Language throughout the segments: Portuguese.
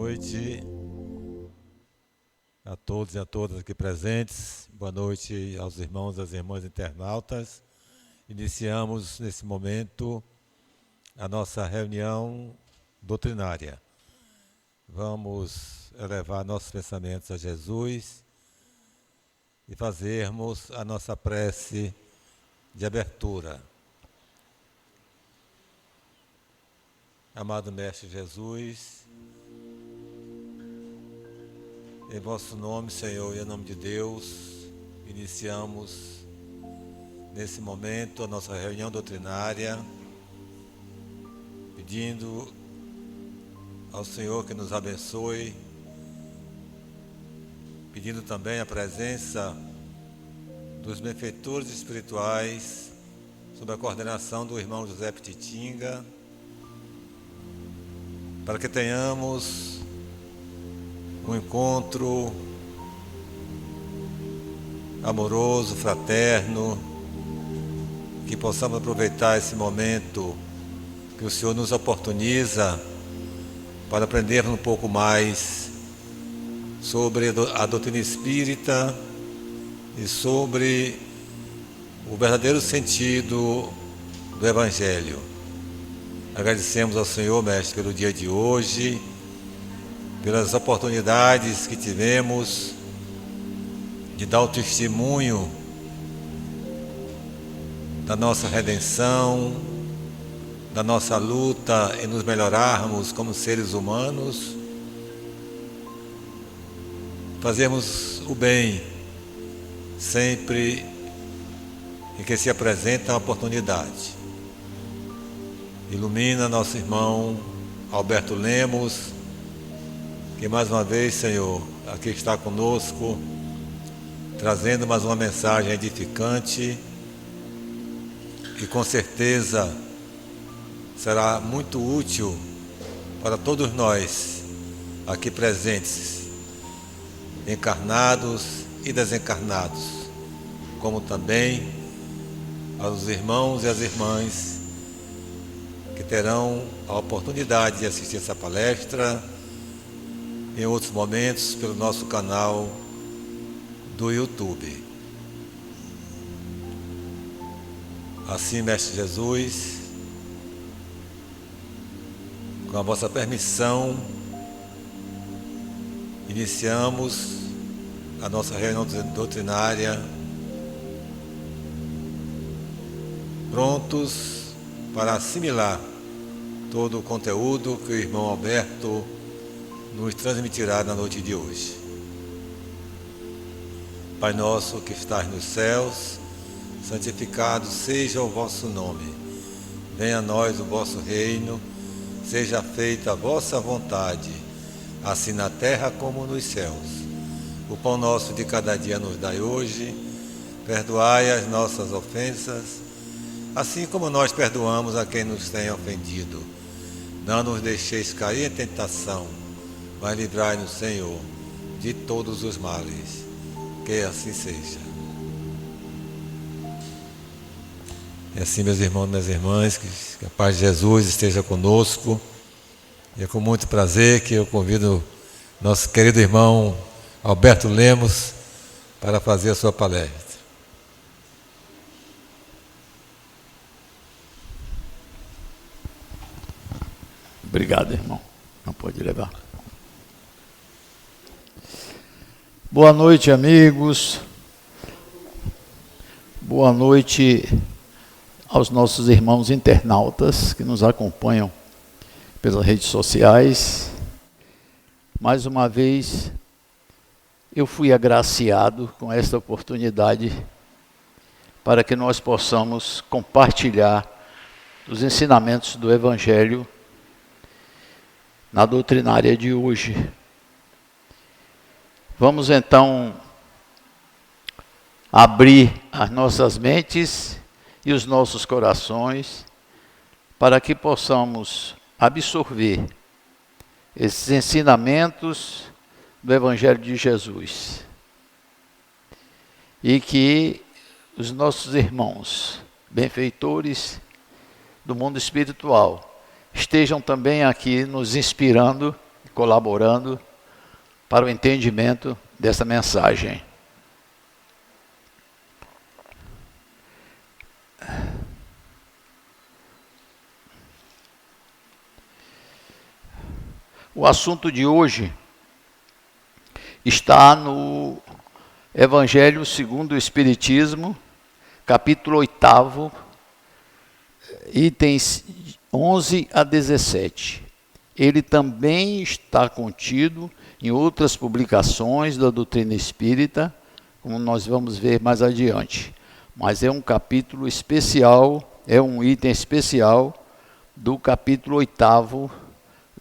noite a todos e a todas aqui presentes. Boa noite aos irmãos e às irmãs internautas. Iniciamos nesse momento a nossa reunião doutrinária. Vamos elevar nossos pensamentos a Jesus e fazermos a nossa prece de abertura. Amado Mestre Jesus, em vosso nome, Senhor, e em nome de Deus, iniciamos nesse momento a nossa reunião doutrinária, pedindo ao Senhor que nos abençoe, pedindo também a presença dos benfeitores espirituais, sob a coordenação do irmão José Pititinga, para que tenhamos um encontro amoroso, fraterno, que possamos aproveitar esse momento que o Senhor nos oportuniza para aprendermos um pouco mais sobre a doutrina espírita e sobre o verdadeiro sentido do Evangelho. Agradecemos ao Senhor, Mestre, pelo dia de hoje, pelas oportunidades que tivemos de dar o testemunho da nossa redenção, da nossa luta em nos melhorarmos como seres humanos, fazermos o bem sempre em que se apresenta a oportunidade. Ilumina nosso irmão Alberto Lemos, que mais uma vez, Senhor, aqui está conosco, trazendo mais uma mensagem edificante, que com certeza será muito útil para todos nós aqui presentes, encarnados e desencarnados, como também aos irmãos e às irmãs que terão a oportunidade de assistir essa palestra em outros momentos pelo nosso canal do YouTube. Assim, Mestre Jesus, com a vossa permissão, iniciamos a nossa reunião doutrinária, prontos para assimilar todo o conteúdo que o irmão Alberto nos transmitirá na noite de hoje. Pai nosso que estás nos céus, santificado seja o vosso nome. Venha a nós o vosso reino, seja feita a vossa vontade, assim na terra como nos céus. O pão nosso de cada dia nos dai hoje, perdoai as nossas ofensas, assim como nós perdoamos a quem nos tem ofendido. Não nos deixeis cair em tentação, mas livrai-nos, Senhor, de todos os males. Que assim seja. E assim, meus irmãos e minhas irmãs, que a paz de Jesus esteja conosco. E é com muito prazer que eu convido nosso querido irmão Alberto Lemos para fazer a sua palestra. Obrigado, irmão. Não pode levar. Boa noite, amigos. Boa noite aos nossos irmãos internautas que nos acompanham pelas redes sociais. Mais uma vez, eu fui agraciado com esta oportunidade para que nós possamos compartilhar os ensinamentos do Evangelho na doutrinária de hoje. Vamos então abrir as nossas mentes e os nossos corações para que possamos absorver esses ensinamentos do Evangelho de Jesus e que os nossos irmãos benfeitores do mundo espiritual estejam também aqui nos inspirando colaborando para o entendimento dessa mensagem. O assunto de hoje está no Evangelho segundo o Espiritismo, capítulo 8, itens 11 a 17. Ele também está contido em outras publicações da doutrina espírita, como nós vamos ver mais adiante. Mas é um capítulo especial, é um item especial do capítulo 8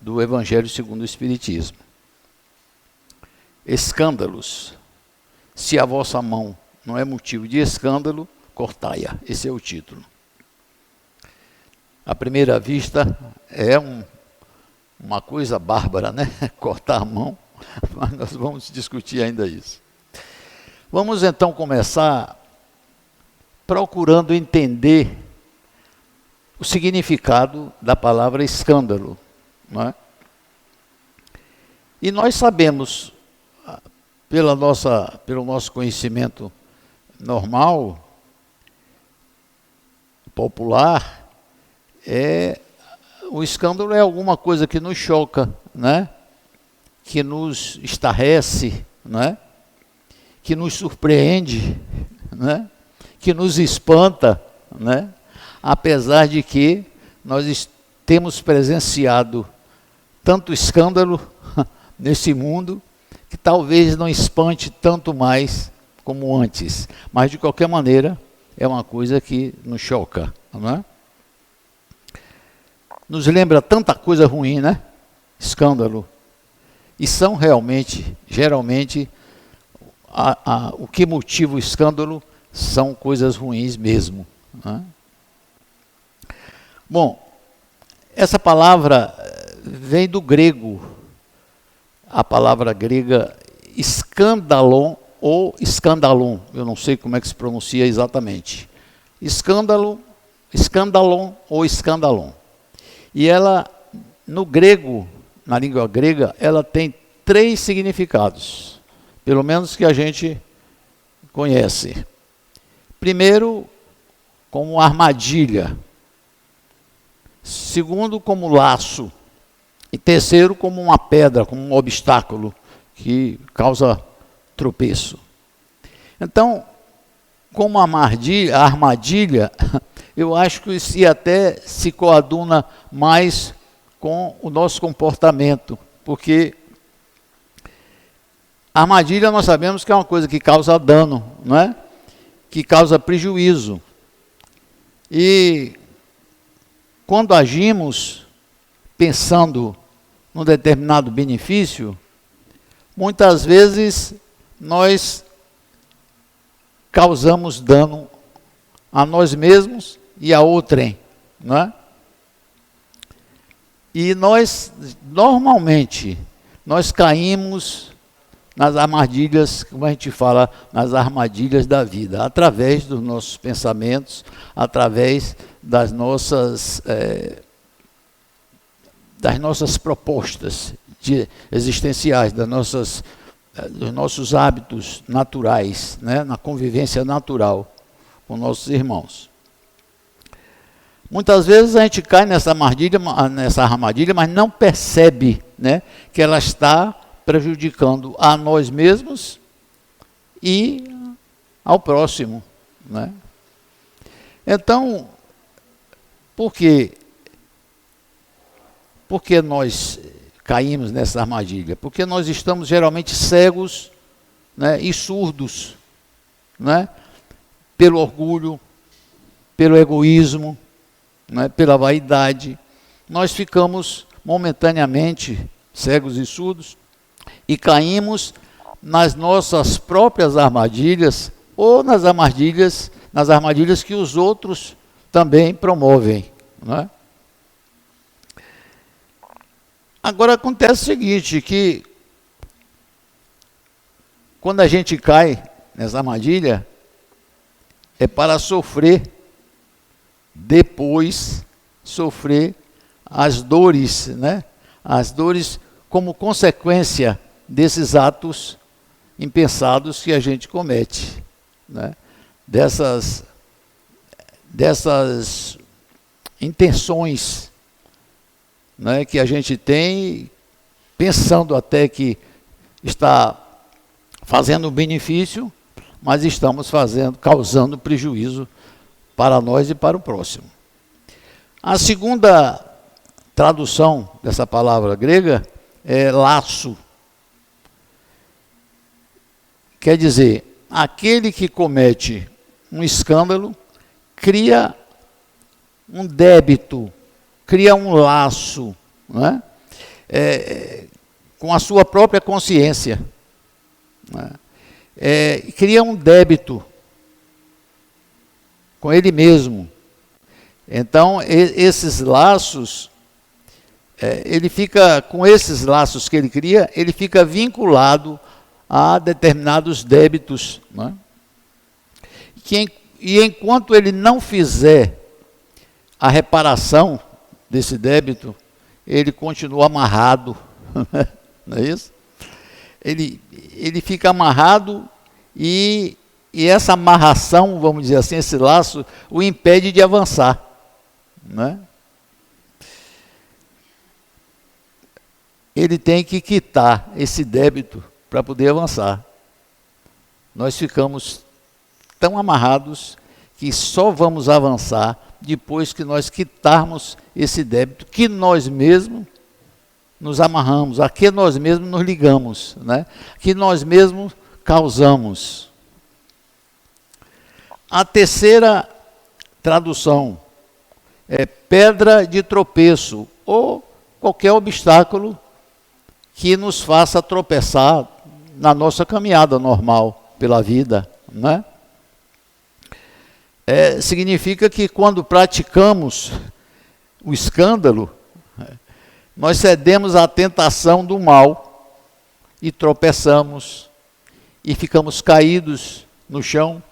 do Evangelho segundo o Espiritismo. Escândalos. Se a vossa mão não é motivo de escândalo, cortai-a. Esse é o título. À primeira vista, é uma coisa bárbara, né? Cortar a mão, mas nós vamos discutir ainda isso. Vamos então começar procurando entender o significado da palavra escândalo, não é? E nós sabemos, pelo nosso conhecimento normal, popular, o escândalo é alguma coisa que nos choca, né? Que nos estarrece, né? Que nos surpreende, né? Que nos espanta, né? Apesar de que nós temos presenciado tanto escândalo nesse mundo, que talvez não espante tanto mais como antes. Mas, de qualquer maneira, é uma coisa que nos choca, não é? Nos lembra tanta coisa ruim, né? Escândalo. E são realmente, geralmente, o que motiva o escândalo são coisas ruins mesmo, né? Bom, essa palavra vem do grego, a palavra grega escandalon ou escandalon, eu não sei como é que se pronuncia exatamente. Escândalo, escandalon ou escandalon. E ela, no grego, na língua grega, ela tem 3 significados, pelo menos que a gente conhece. Primeiro, como armadilha. Segundo, como laço. E terceiro, como uma pedra, como um obstáculo que causa tropeço. Então, como a armadilha, eu acho que isso até se coaduna mais com o nosso comportamento, porque a armadilha nós sabemos que é uma coisa que causa dano, não é? Que causa prejuízo. E quando agimos pensando num determinado benefício, muitas vezes nós causamos dano a nós mesmos e a outrem, não é? E normalmente, nós caímos nas armadilhas, como a gente fala, nas armadilhas da vida, através dos nossos pensamentos, através das nossas propostas existenciais, dos nossos hábitos naturais, né, na convivência natural com nossos irmãos. Muitas vezes a gente cai nessa armadilha, mas não percebe, né, que ela está prejudicando a nós mesmos e ao próximo, né? Então, por que nós caímos nessa armadilha? Porque nós estamos geralmente cegos, né, e surdos, né, pelo orgulho, pelo egoísmo, né, pela vaidade. Nós ficamos momentaneamente cegos e surdos e caímos nas nossas próprias armadilhas ou nas armadilhas que os outros também promovem, né? Agora acontece o seguinte, que quando a gente cai nessa armadilha, é para sofrer, depois sofrer as dores, né? As dores como consequência desses atos impensados que a gente comete, né? Dessas intenções, né, que a gente tem, pensando até que está fazendo um benefício, mas estamos causando prejuízo para nós e para o próximo. A segunda tradução dessa palavra grega é laço. Quer dizer, aquele que comete um escândalo cria um débito, cria um laço, né? Com a sua própria consciência, né? Cria um débito com ele mesmo. Então, esses laços, ele fica, com esses laços que ele cria, ele fica vinculado a determinados débitos, né? E enquanto ele não fizer a reparação desse débito, ele continua amarrado, não é isso? Ele fica amarrado e essa amarração, vamos dizer assim, esse laço, o impede de avançar, né? Ele tem que quitar esse débito para poder avançar. Nós ficamos tão amarrados que só vamos avançar depois que nós quitarmos esse débito que nós mesmos nos amarramos, a que nós mesmos nos ligamos, né? Que nós mesmos causamos. A terceira tradução é pedra de tropeço, ou qualquer obstáculo que nos faça tropeçar na nossa caminhada normal pela vida, né? Significa que quando praticamos o escândalo, nós cedemos à tentação do mal e tropeçamos e ficamos caídos no chão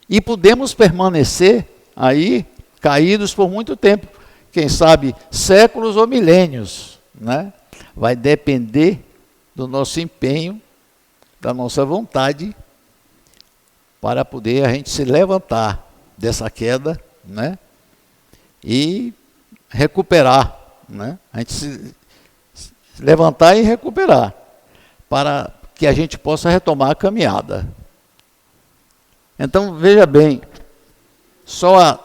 e podemos permanecer aí caídos por muito tempo, quem sabe séculos ou milênios, né? Vai depender do nosso empenho, da nossa vontade, para poder a gente se levantar dessa queda, né? E recuperar, né? A gente se levantar e recuperar, para que a gente possa retomar a caminhada. Então, veja bem,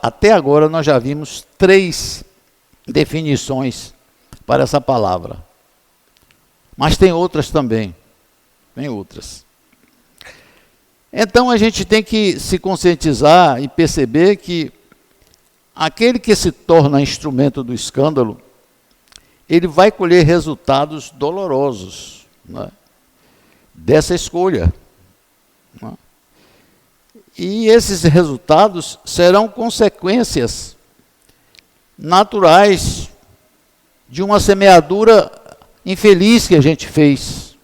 até agora nós já vimos 3 definições para essa palavra. Mas tem outras também, tem outras. Então a gente tem que se conscientizar e perceber que aquele que se torna instrumento do escândalo, ele vai colher resultados dolorosos, né, dessa escolha, né? E esses resultados serão consequências naturais de uma semeadura infeliz que a gente fez.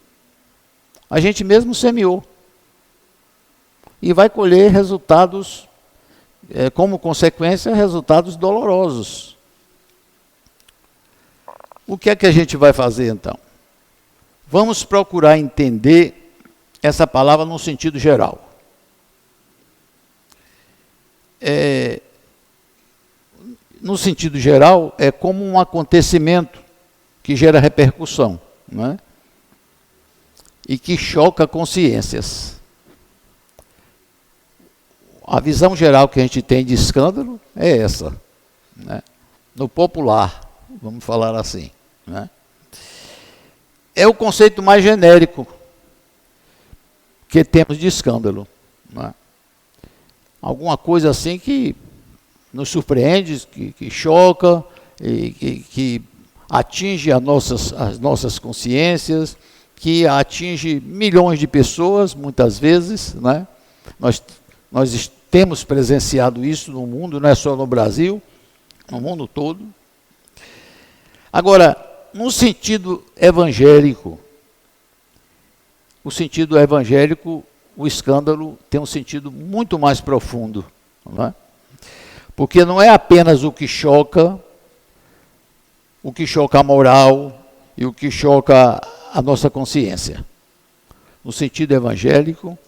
A gente mesmo semeou. E vai colher resultados, como consequência, resultados dolorosos. O que é que a gente vai fazer então? Vamos procurar entender essa palavra no sentido geral. No sentido geral, é como um acontecimento que gera repercussão, né? E que choca consciências. A visão geral que a gente tem de escândalo é essa, né? No popular, vamos falar assim, né? É o conceito mais genérico que temos de escândalo, né? Alguma coisa assim que nos surpreende, que choca, e que atinge as nossas consciências, que atinge milhões de pessoas, muitas vezes, né? Nós temos presenciado isso no mundo, não é só no Brasil, no mundo todo. Agora, no sentido evangélico, o escândalo tem um sentido muito mais profundo, não é? Porque não é apenas o que choca a moral, e o que choca a nossa consciência. No sentido evangélico,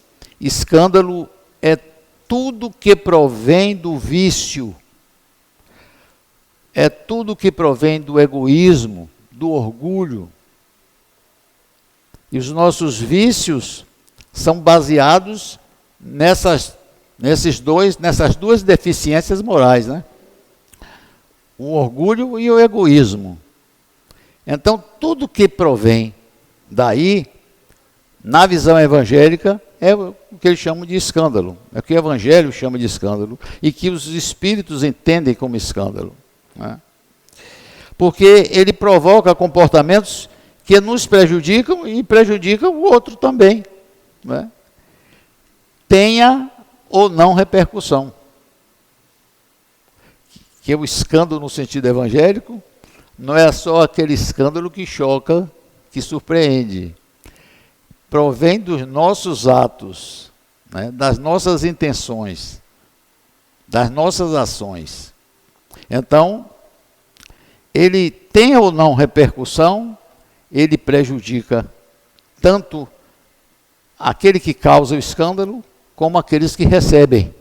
escândalo é tudo que provém do vício, é tudo que provém do egoísmo, do orgulho. E os nossos vícios são baseados nessas duas deficiências morais, né? O orgulho e o egoísmo. Então, tudo que provém daí, na visão evangélica, é o que eles chamam de escândalo. É o que o evangelho chama de escândalo e que os espíritos entendem como escândalo, né? Porque ele provoca comportamentos que nos prejudicam e prejudicam o outro também, né? Tenha ou não repercussão. Que o escândalo no sentido evangélico não é só aquele escândalo que choca, que surpreende. Provém dos nossos atos, né, das nossas intenções, das nossas ações. Então, ele tem ou não repercussão, ele prejudica tanto aquele que causa o escândalo, como aqueles que recebem,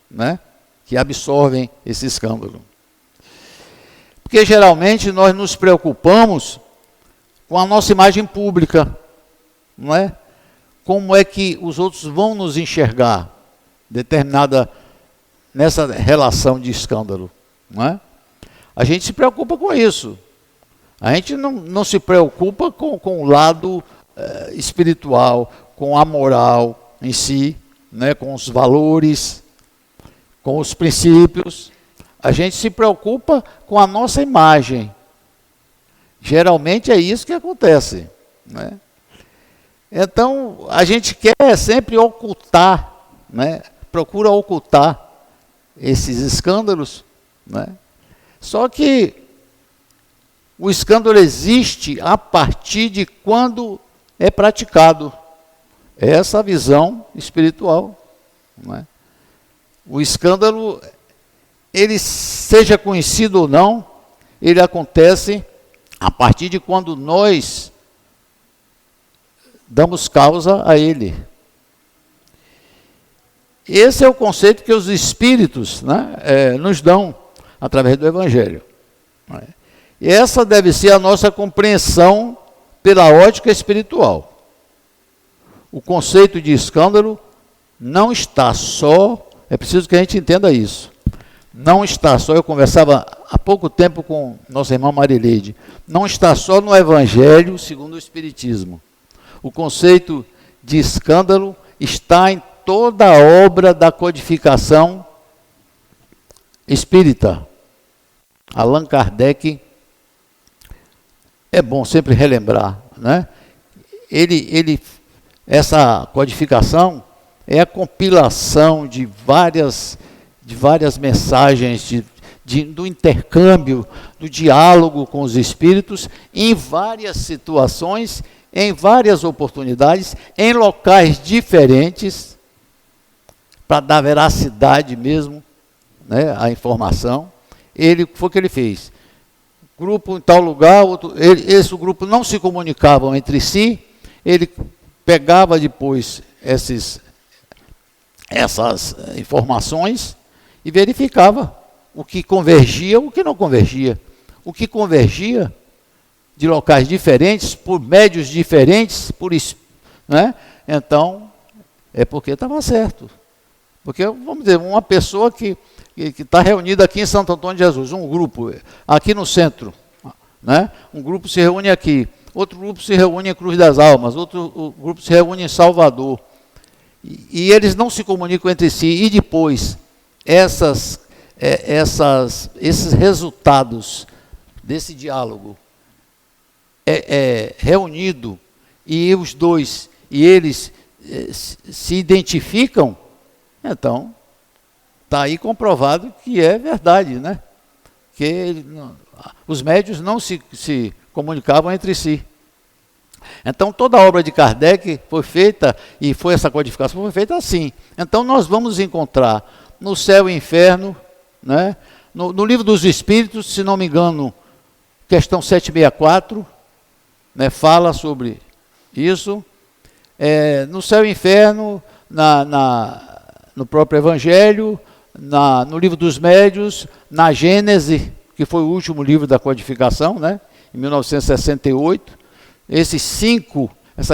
né, que absorvem esse escândalo. Porque geralmente nós nos preocupamos com a nossa imagem pública, não é? Como é que os outros vão nos enxergar nessa relação de escândalo, não é? A gente se preocupa com isso. A gente não se preocupa com o lado espiritual, com a moral em si, né? Com os valores, com os princípios. A gente se preocupa com a nossa imagem. Geralmente é isso que acontece, né? Então, a gente quer sempre ocultar, né? Procura ocultar esses escândalos, né? Só que o escândalo existe a partir de quando é praticado. É essa visão espiritual, né? O escândalo, ele seja conhecido ou não, ele acontece a partir de quando nós damos causa a ele. Esse é o conceito que os espíritos, né, nos dão através do Evangelho, né? E essa deve ser a nossa compreensão pela ótica espiritual. O conceito de escândalo não está só, é preciso que a gente entenda isso, não está só, eu conversava há pouco tempo com nossa irmã Marileide, não está só no Evangelho segundo o Espiritismo. O conceito de escândalo está em toda a obra da codificação espírita. Allan Kardec, é bom sempre relembrar, né? Essa codificação é a compilação de várias mensagens, do intercâmbio, do diálogo com os espíritos, em várias situações, em várias oportunidades, em locais diferentes, para dar veracidade mesmo, né, à informação. Foi o que ele fez. Grupo em tal lugar, esse grupo não se comunicavam entre si, ele pegava depois essas informações e verificava o que convergia, o que não convergia. O que convergia de locais diferentes, por médios diferentes, né? Então, é porque estava certo. Porque, vamos dizer, uma pessoa que está reunida aqui em Santo Antônio de Jesus, um grupo aqui no centro, né? Um grupo se reúne aqui, outro grupo se reúne em Cruz das Almas, outro grupo se reúne em Salvador, e eles não se comunicam entre si, e depois esses resultados desse diálogo reunido, e os dois, e eles se identificam, então está aí comprovado que é verdade, né? Que os médiuns não se comunicavam entre si. Então toda a obra de Kardec foi feita, e essa codificação foi feita assim. Então nós vamos encontrar no céu e inferno, né? No livro dos Espíritos, se não me engano, questão 764, né, fala sobre isso. No céu e inferno, no próprio Evangelho, no livro dos Médiuns, na Gênese, que foi o último livro da codificação, né, em 1968. Essas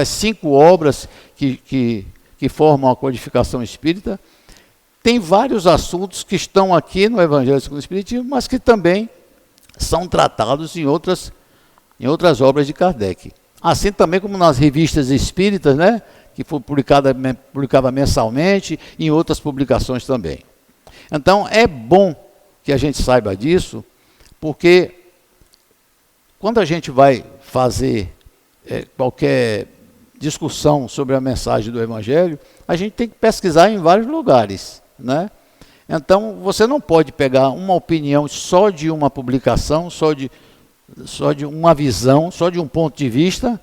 cinco obras que formam a codificação espírita, tem vários assuntos que estão aqui no Evangelho segundo o Espiritismo, mas que também são tratados em outras obras de Kardec. Assim também como nas revistas espíritas, né, que foi publicava mensalmente, e em outras publicações também. Então, é bom que a gente saiba disso, porque quando a gente vai fazer qualquer discussão sobre a mensagem do Evangelho, a gente tem que pesquisar em vários lugares, né? Então, você não pode pegar uma opinião só de uma publicação, só de uma visão, só de um ponto de vista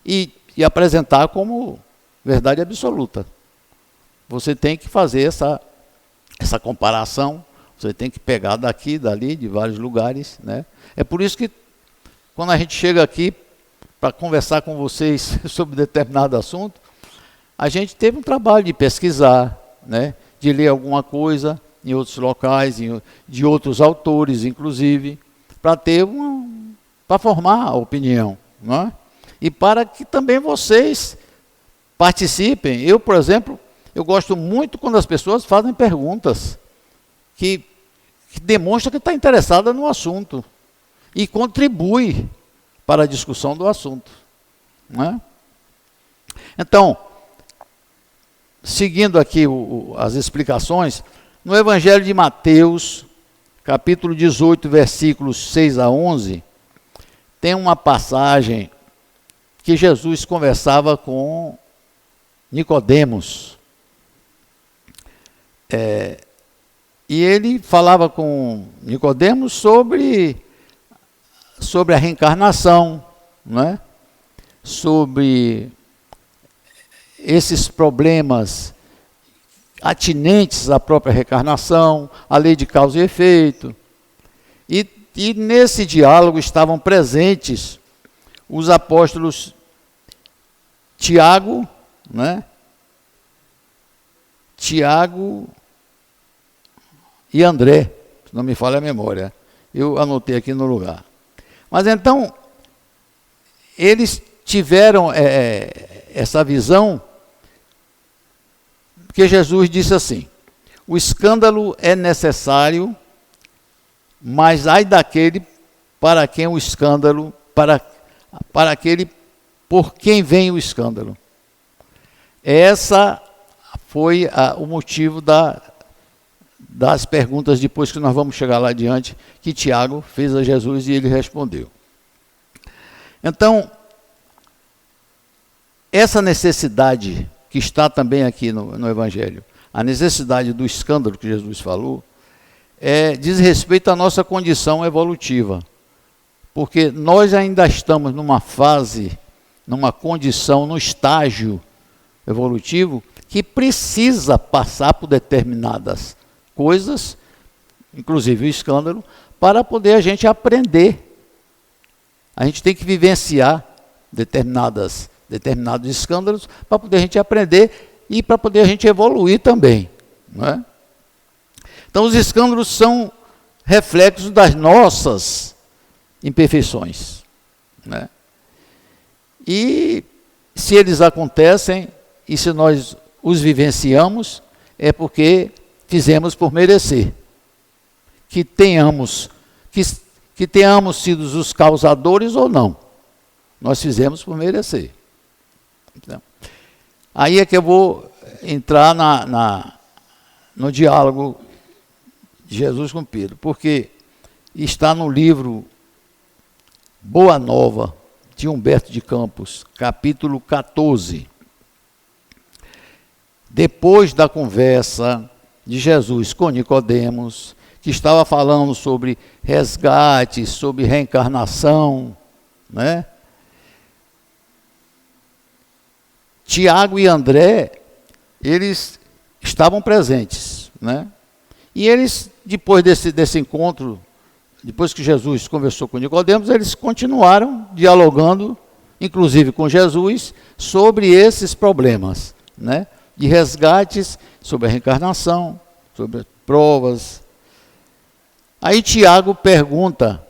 e apresentar como verdade absoluta. Você tem que fazer essa comparação, você tem que pegar daqui, dali, de vários lugares, né? É por isso que quando a gente chega aqui para conversar com vocês sobre determinado assunto, a gente teve um trabalho de pesquisar, né, de ler alguma coisa em outros locais, de outros autores, inclusive, para formar a opinião, não é? E para que também vocês participem. Eu, por exemplo, eu gosto muito quando as pessoas fazem perguntas que demonstram que está interessada no assunto e contribui para a discussão do assunto, não é? Então, seguindo aqui as explicações, no Evangelho de Mateus, capítulo 18, versículos 6 a 11, tem uma passagem que Jesus conversava com Nicodemos. E ele falava com Nicodemos sobre a reencarnação, né? Sobre esses problemas atinentes à própria reencarnação, à lei de causa e efeito. E nesse diálogo estavam presentes os apóstolos Tiago, né? Tiago e André, se não me falha a memória. Eu anotei aqui no lugar. Mas então, eles tiveram essa visão, porque Jesus disse assim: o escândalo é necessário, mas ai daquele para quem o escândalo, para aquele por quem vem o escândalo. Essa foi o motivo das perguntas, depois que nós vamos chegar lá adiante, que Tiago fez a Jesus e ele respondeu. Então, essa necessidade que está também aqui no Evangelho, a necessidade do escândalo que Jesus falou, diz respeito à nossa condição evolutiva, porque nós ainda estamos numa fase, numa condição, num estágio evolutivo que precisa passar por determinadas coisas, inclusive o escândalo, para poder a gente aprender. A gente tem que vivenciar determinados escândalos para poder a gente aprender e para poder a gente evoluir também, não é? Então, os escândalos são reflexos das nossas imperfeições, né? E se eles acontecem e se nós os vivenciamos, é porque fizemos por merecer. Que tenhamos sido os causadores ou não, nós fizemos por merecer. Então, aí é que eu vou entrar no diálogo de Jesus com Pedro, porque está no livro Boa Nova, de Humberto de Campos, capítulo 14. Depois da conversa de Jesus com Nicodemos, que estava falando sobre resgate, sobre reencarnação, né? Tiago e André, eles estavam presentes, né? E eles, depois desse encontro, depois que Jesus conversou com Nicodemos, eles continuaram dialogando inclusive com Jesus, sobre esses problemas, né? De resgates, sobre a reencarnação, sobre provas. Aí Tiago pergunta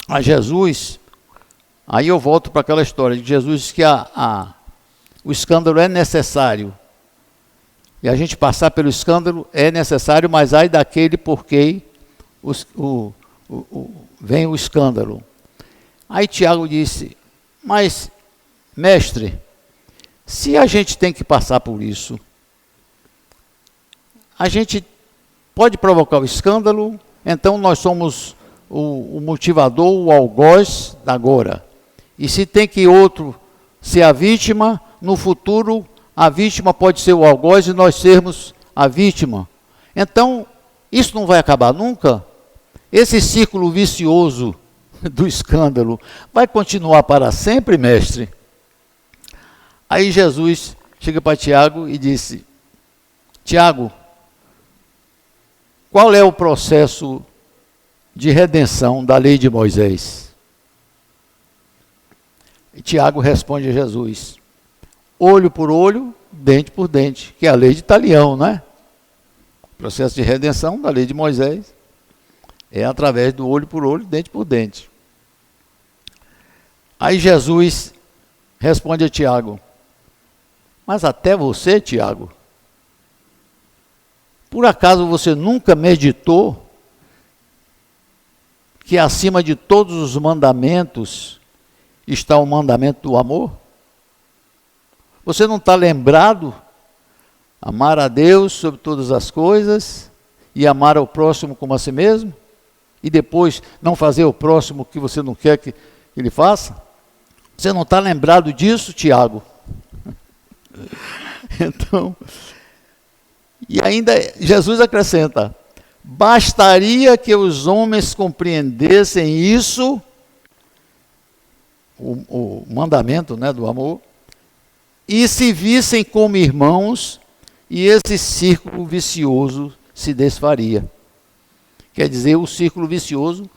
a Jesus, aí eu volto para aquela história de Jesus diz que o escândalo é necessário. E a gente passar pelo escândalo é necessário, mas ai daquele por quem vem o escândalo. Aí Tiago disse, mas, mestre, se a gente tem que passar por isso, a gente pode provocar o escândalo, então nós somos o motivador, o algoz da agora. E se tem que outro ser a vítima, no futuro a vítima pode ser o algoz e nós sermos a vítima. Então, isso não vai acabar nunca? Esse círculo vicioso do escândalo vai continuar para sempre, mestre? Aí Jesus chega para Tiago e disse, Tiago, qual é o processo de redenção da lei de Moisés? E Tiago responde a Jesus, olho por olho, dente por dente, que é a lei de Talião, né? O processo de redenção da lei de Moisés é através do olho por olho, dente por dente. Aí Jesus responde a Tiago, mas até você, Tiago, por acaso você nunca meditou que acima de todos os mandamentos está o mandamento do amor? Você não está lembrado? Amar a Deus sobre todas as coisas e amar ao próximo como a si mesmo? E depois não fazer o próximo o que você não quer que ele faça? Você não está lembrado disso, Tiago? Então, e ainda Jesus acrescenta, bastaria que os homens compreendessem isso, o mandamento, né, do amor, e se vissem como irmãos, e esse círculo vicioso se desfaria. Quer dizer, o círculo vicioso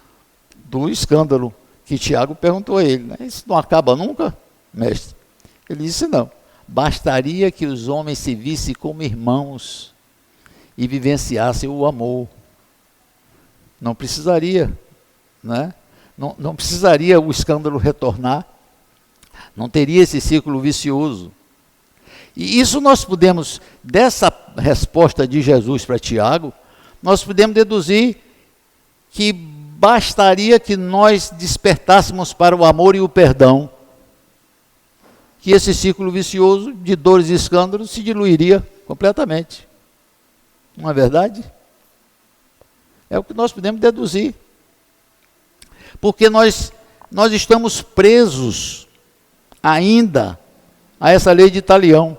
do escândalo, que Tiago perguntou a ele, né? Isso não acaba nunca, mestre? Ele disse, não. Bastaria que os homens se vissem como irmãos e vivenciassem o amor. Não precisaria, né? Não precisaria o escândalo retornar. Não teria esse círculo vicioso. E isso nós podemos, dessa resposta de Jesus para Tiago, nós podemos deduzir que bastaria que nós despertássemos para o amor e o perdão, que esse círculo vicioso de dores e escândalos se diluiria completamente. Não é verdade? É o que nós podemos deduzir. Porque nós estamos presos ainda a essa lei de Talião.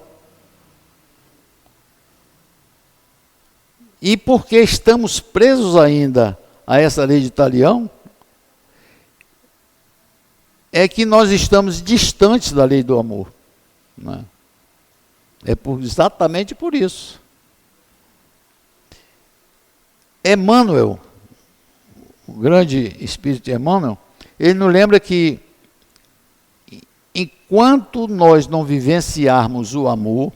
E porque estamos presos ainda a essa lei de Talião, é que nós estamos distantes da lei do amor. Né? Exatamente por isso. Emmanuel, o grande espírito Emmanuel, ele nos lembra que enquanto nós não vivenciarmos o amor,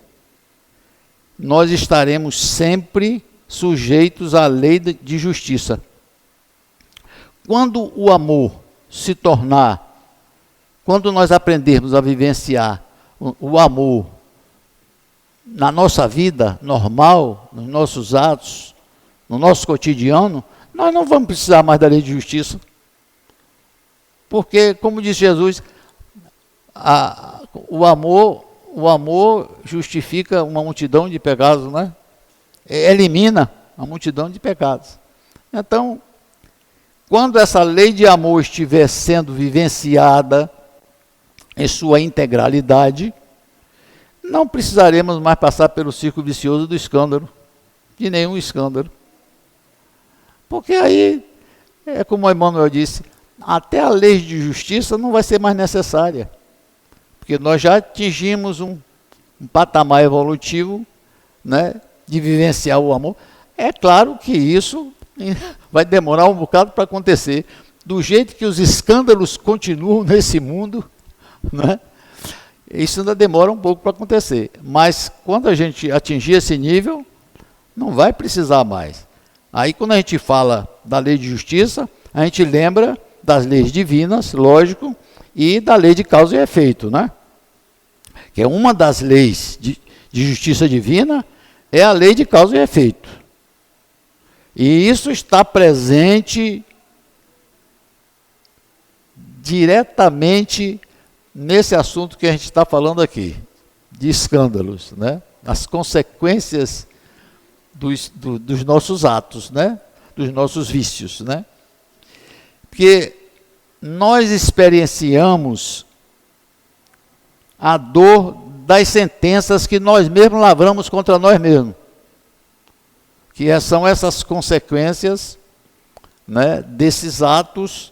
nós estaremos sempre sujeitos à lei de justiça. Quando o amor se tornar, quando nós aprendermos a vivenciar o amor na nossa vida normal, nos nossos atos, no nosso cotidiano, nós não vamos precisar mais da lei de justiça. Porque, como disse Jesus, o amor justifica uma multidão de pecados, né? Elimina a multidão de pecados. Então, quando essa lei de amor estiver sendo vivenciada em sua integralidade, não precisaremos mais passar pelo círculo vicioso do escândalo, de nenhum escândalo. Porque aí, é como o Emmanuel disse, até a lei de justiça não vai ser mais necessária. Porque nós já atingimos um patamar evolutivo, né, de vivenciar o amor. É claro que isso vai demorar um bocado para acontecer. Do jeito que os escândalos continuam nesse mundo, né? Isso ainda demora um pouco para acontecer. Mas quando a gente atingir esse nível, não vai precisar mais. Aí quando a gente fala da lei de justiça, a gente lembra das leis divinas, lógico, e da lei de causa e efeito, né? Que é uma das leis de justiça divina, é a lei de causa e efeito. E isso está presente diretamente nesse assunto que a gente está falando aqui, de escândalos, né? As consequências dos nossos atos, né? Dos nossos vícios, né? Porque nós experienciamos a dor das sentenças que nós mesmos lavramos contra nós mesmos, que são essas consequências, né, desses atos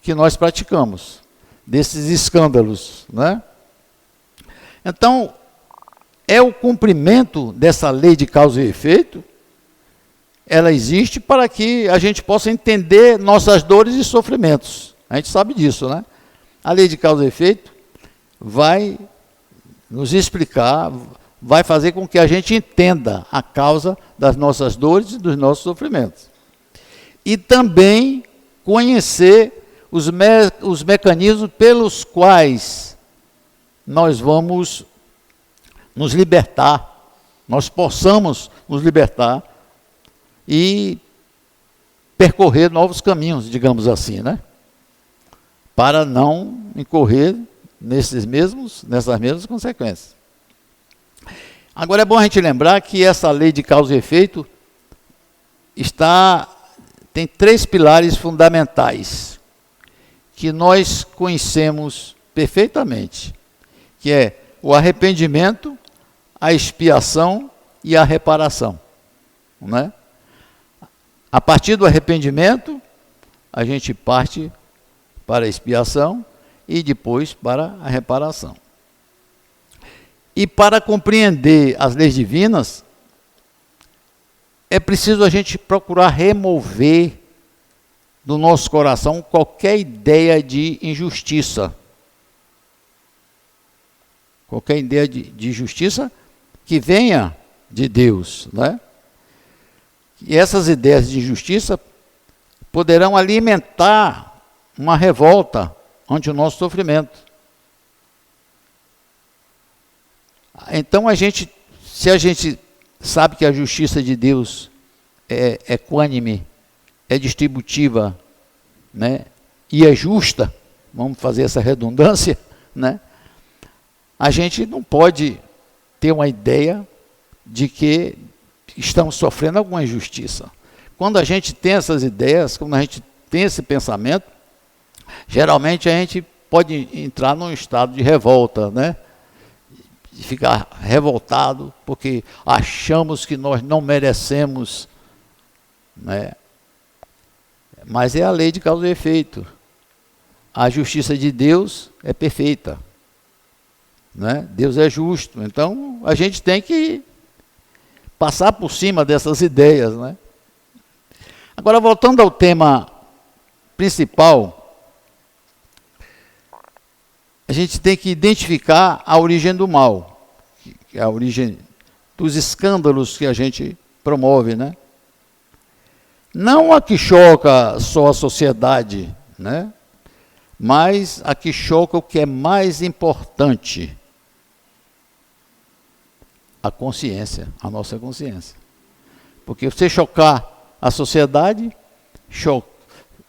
que nós praticamos, desses escândalos, né? Então, é o cumprimento dessa lei de causa e efeito. Ela existe para que a gente possa entender nossas dores e sofrimentos. A gente sabe disso, né? A lei de causa e efeito vai nos explicar, vai fazer com que a gente entenda a causa das nossas dores e dos nossos sofrimentos. E também conhecer os mecanismos pelos quais nós vamos nos libertar, nós possamos nos libertar e percorrer novos caminhos, digamos assim, né? Para não incorrer nessas mesmas consequências. Agora é bom a gente lembrar que essa lei de causa e efeito tem 3 pilares fundamentais que nós conhecemos perfeitamente, que é o arrependimento, a expiação e a reparação, né? A partir do arrependimento, a gente parte para a expiação e depois para a reparação. E para compreender as leis divinas, é preciso a gente procurar remover do nosso coração qualquer ideia de injustiça. Qualquer ideia de justiça que venha de Deus, né? E essas ideias de injustiça poderão alimentar uma revolta ante o nosso sofrimento. Então se a gente sabe que a justiça de Deus é equânime, é distributiva, né, e é justa, vamos fazer essa redundância, né, a gente não pode ter uma ideia de que estamos sofrendo alguma injustiça. Quando a gente tem essas ideias, quando a gente tem esse pensamento, geralmente a gente pode entrar num estado de revolta, né? De ficar revoltado porque achamos que nós não merecemos, né? Mas é a lei de causa e efeito. A justiça de Deus é perfeita, né? Deus é justo. Então a gente tem que passar por cima dessas ideias, né? Agora, voltando ao tema principal, a gente tem que identificar a origem do mal, que é a origem dos escândalos que a gente promove, né? Não a que choca só a sociedade, né? Mas a que choca o que é mais importante, a consciência, a nossa consciência. Porque você chocar a sociedade,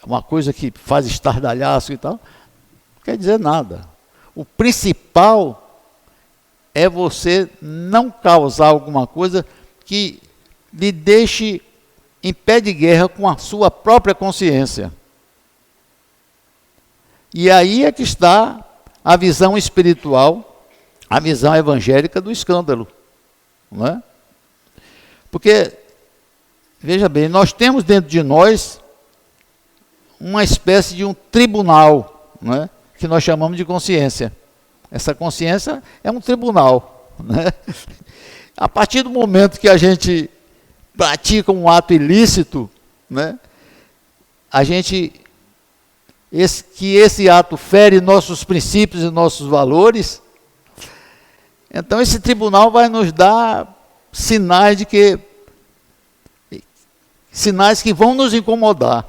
uma coisa que faz estardalhaço e tal, não quer dizer nada. O principal é você não causar alguma coisa que lhe deixe em pé de guerra com a sua própria consciência. E aí é que está a visão espiritual, a visão evangélica do escândalo, não é? Porque, veja bem, nós temos dentro de nós uma espécie de um tribunal, não é? Que nós chamamos de consciência. Essa consciência é um tribunal, né? A partir do momento que a gente pratica um ato ilícito, né, a gente que esse ato fere nossos princípios e nossos valores, então esse tribunal vai nos dar sinais que vão nos incomodar,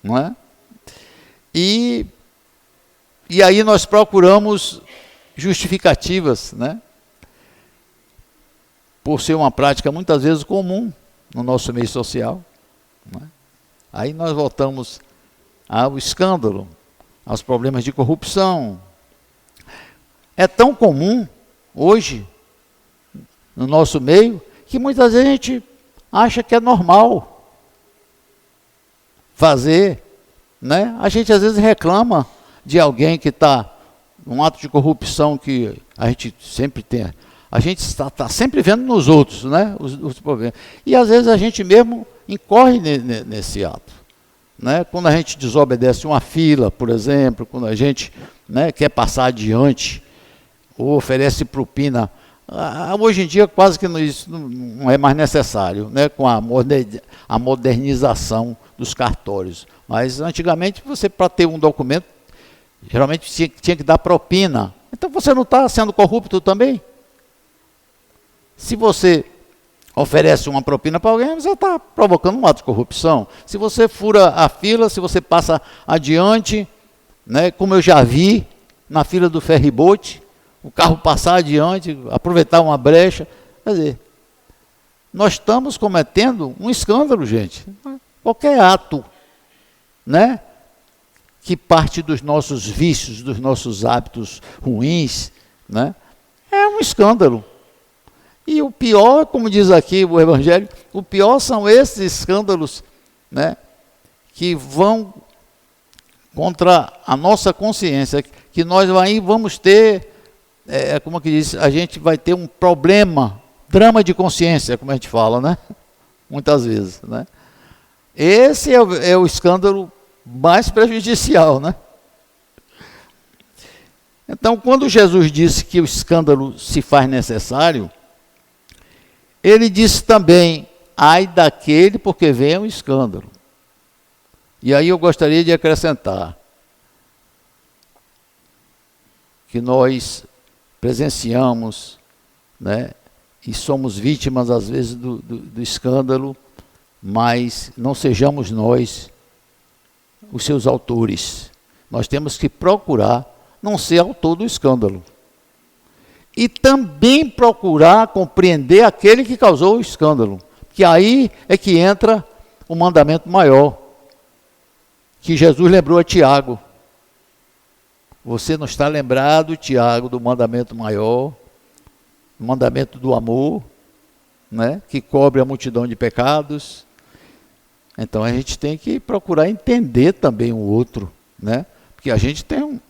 não é? E aí nós procuramos justificativas, né? Por ser uma prática muitas vezes comum no nosso meio social, não é? Aí nós voltamos ao escândalo, aos problemas de corrupção. É tão comum hoje no nosso meio que muitas vezes a gente acha que é normal fazer, né? A gente às vezes reclama de alguém que está num ato de corrupção que a gente sempre tem. A gente está sempre vendo nos outros, né? Os problemas. E às vezes a gente mesmo incorre nesse ato, né? Quando a gente desobedece uma fila, por exemplo, quando a gente, né, quer passar adiante ou oferece propina. Hoje em dia quase que isso não é mais necessário, né, com a modernização dos cartórios. Mas antigamente você, para ter um documento, geralmente tinha que dar propina. Então você não está sendo corrupto também? Se você oferece uma propina para alguém, você está provocando um ato de corrupção. Se você fura a fila, se você passa adiante, né, como eu já vi na fila do ferry-boat, o carro passar adiante, aproveitar uma brecha. Quer dizer, nós estamos cometendo um escândalo, gente. Qualquer ato, né, que parte dos nossos vícios, dos nossos hábitos ruins, né, é um escândalo. E o pior, como diz aqui o Evangelho, o pior são esses escândalos, né, que vão contra a nossa consciência, que nós vamos ter, como que diz, a gente vai ter um problema, drama de consciência, como a gente fala, né? Muitas vezes, né? Esse é o escândalo mais prejudicial, né? Então, quando Jesus disse que o escândalo se faz necessário, ele disse também, ai daquele porque vem um escândalo. E aí eu gostaria de acrescentar que nós presenciamos, né, e somos vítimas às vezes do escândalo, mas não sejamos nós os seus autores. Nós temos que procurar não ser autor do escândalo. E também procurar compreender aquele que causou o escândalo. Que aí é que entra o mandamento maior, que Jesus lembrou a Tiago. Você não está lembrado, Tiago, do mandamento maior, o mandamento do amor, né, que cobre a multidão de pecados. Então a gente tem que procurar entender também o outro, né? Porque a gente tem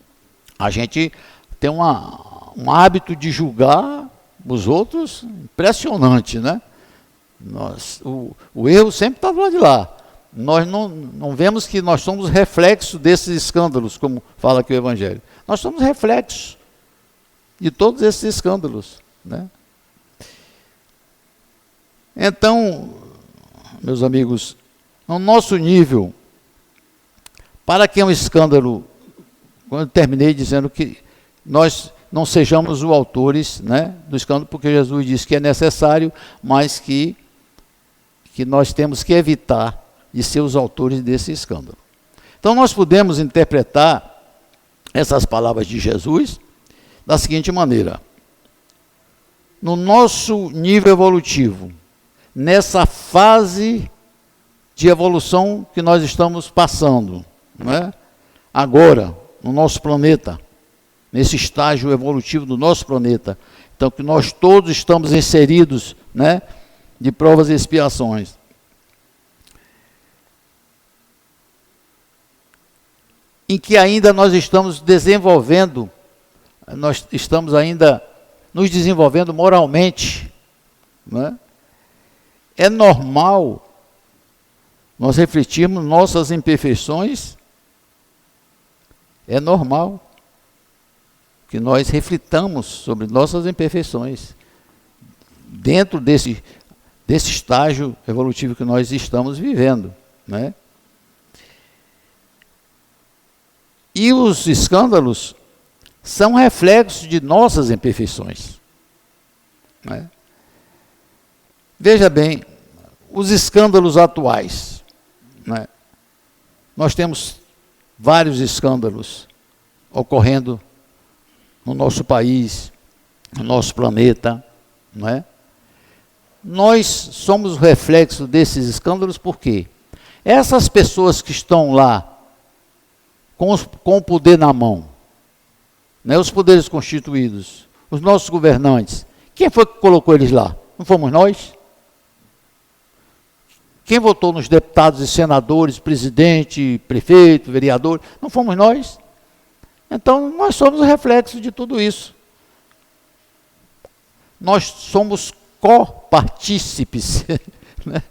um hábito de julgar os outros impressionante, né? O erro sempre está do lado de lá. Nós não vemos que nós somos reflexo desses escândalos, como fala aqui o Evangelho. Nós somos reflexos de todos esses escândalos, né? Então, meus amigos, no nosso nível, para que é um escândalo, quando eu terminei dizendo que nós não sejamos os autores, né, do escândalo, porque Jesus disse que é necessário, mas que nós temos que evitar de ser os autores desse escândalo. Então nós podemos interpretar essas palavras de Jesus da seguinte maneira: no nosso nível evolutivo, nessa fase de evolução que nós estamos passando, não é? Agora, no nosso planeta, nesse estágio evolutivo do nosso planeta, então que nós todos estamos inseridos, né, de provas e expiações. Em que ainda nós estamos desenvolvendo, nós estamos ainda nos desenvolvendo moralmente, né? É normal nós refletirmos nossas imperfeições, é normal que nós reflitamos sobre nossas imperfeições dentro desse estágio evolutivo que nós estamos vivendo, né? E os escândalos são reflexos de nossas imperfeições. Né? Veja bem, os escândalos atuais. Né? Nós temos vários escândalos ocorrendo no nosso país, no nosso planeta. Não é? Nós somos o reflexo desses escândalos por quê? Essas pessoas que estão lá com o poder na mão, né, os poderes constituídos, os nossos governantes, quem foi que colocou eles lá? Não fomos nós? Quem votou nos deputados e senadores, presidente, prefeito, vereador? Não fomos nós? Então, nós somos o reflexo de tudo isso. Nós somos copartícipes, né?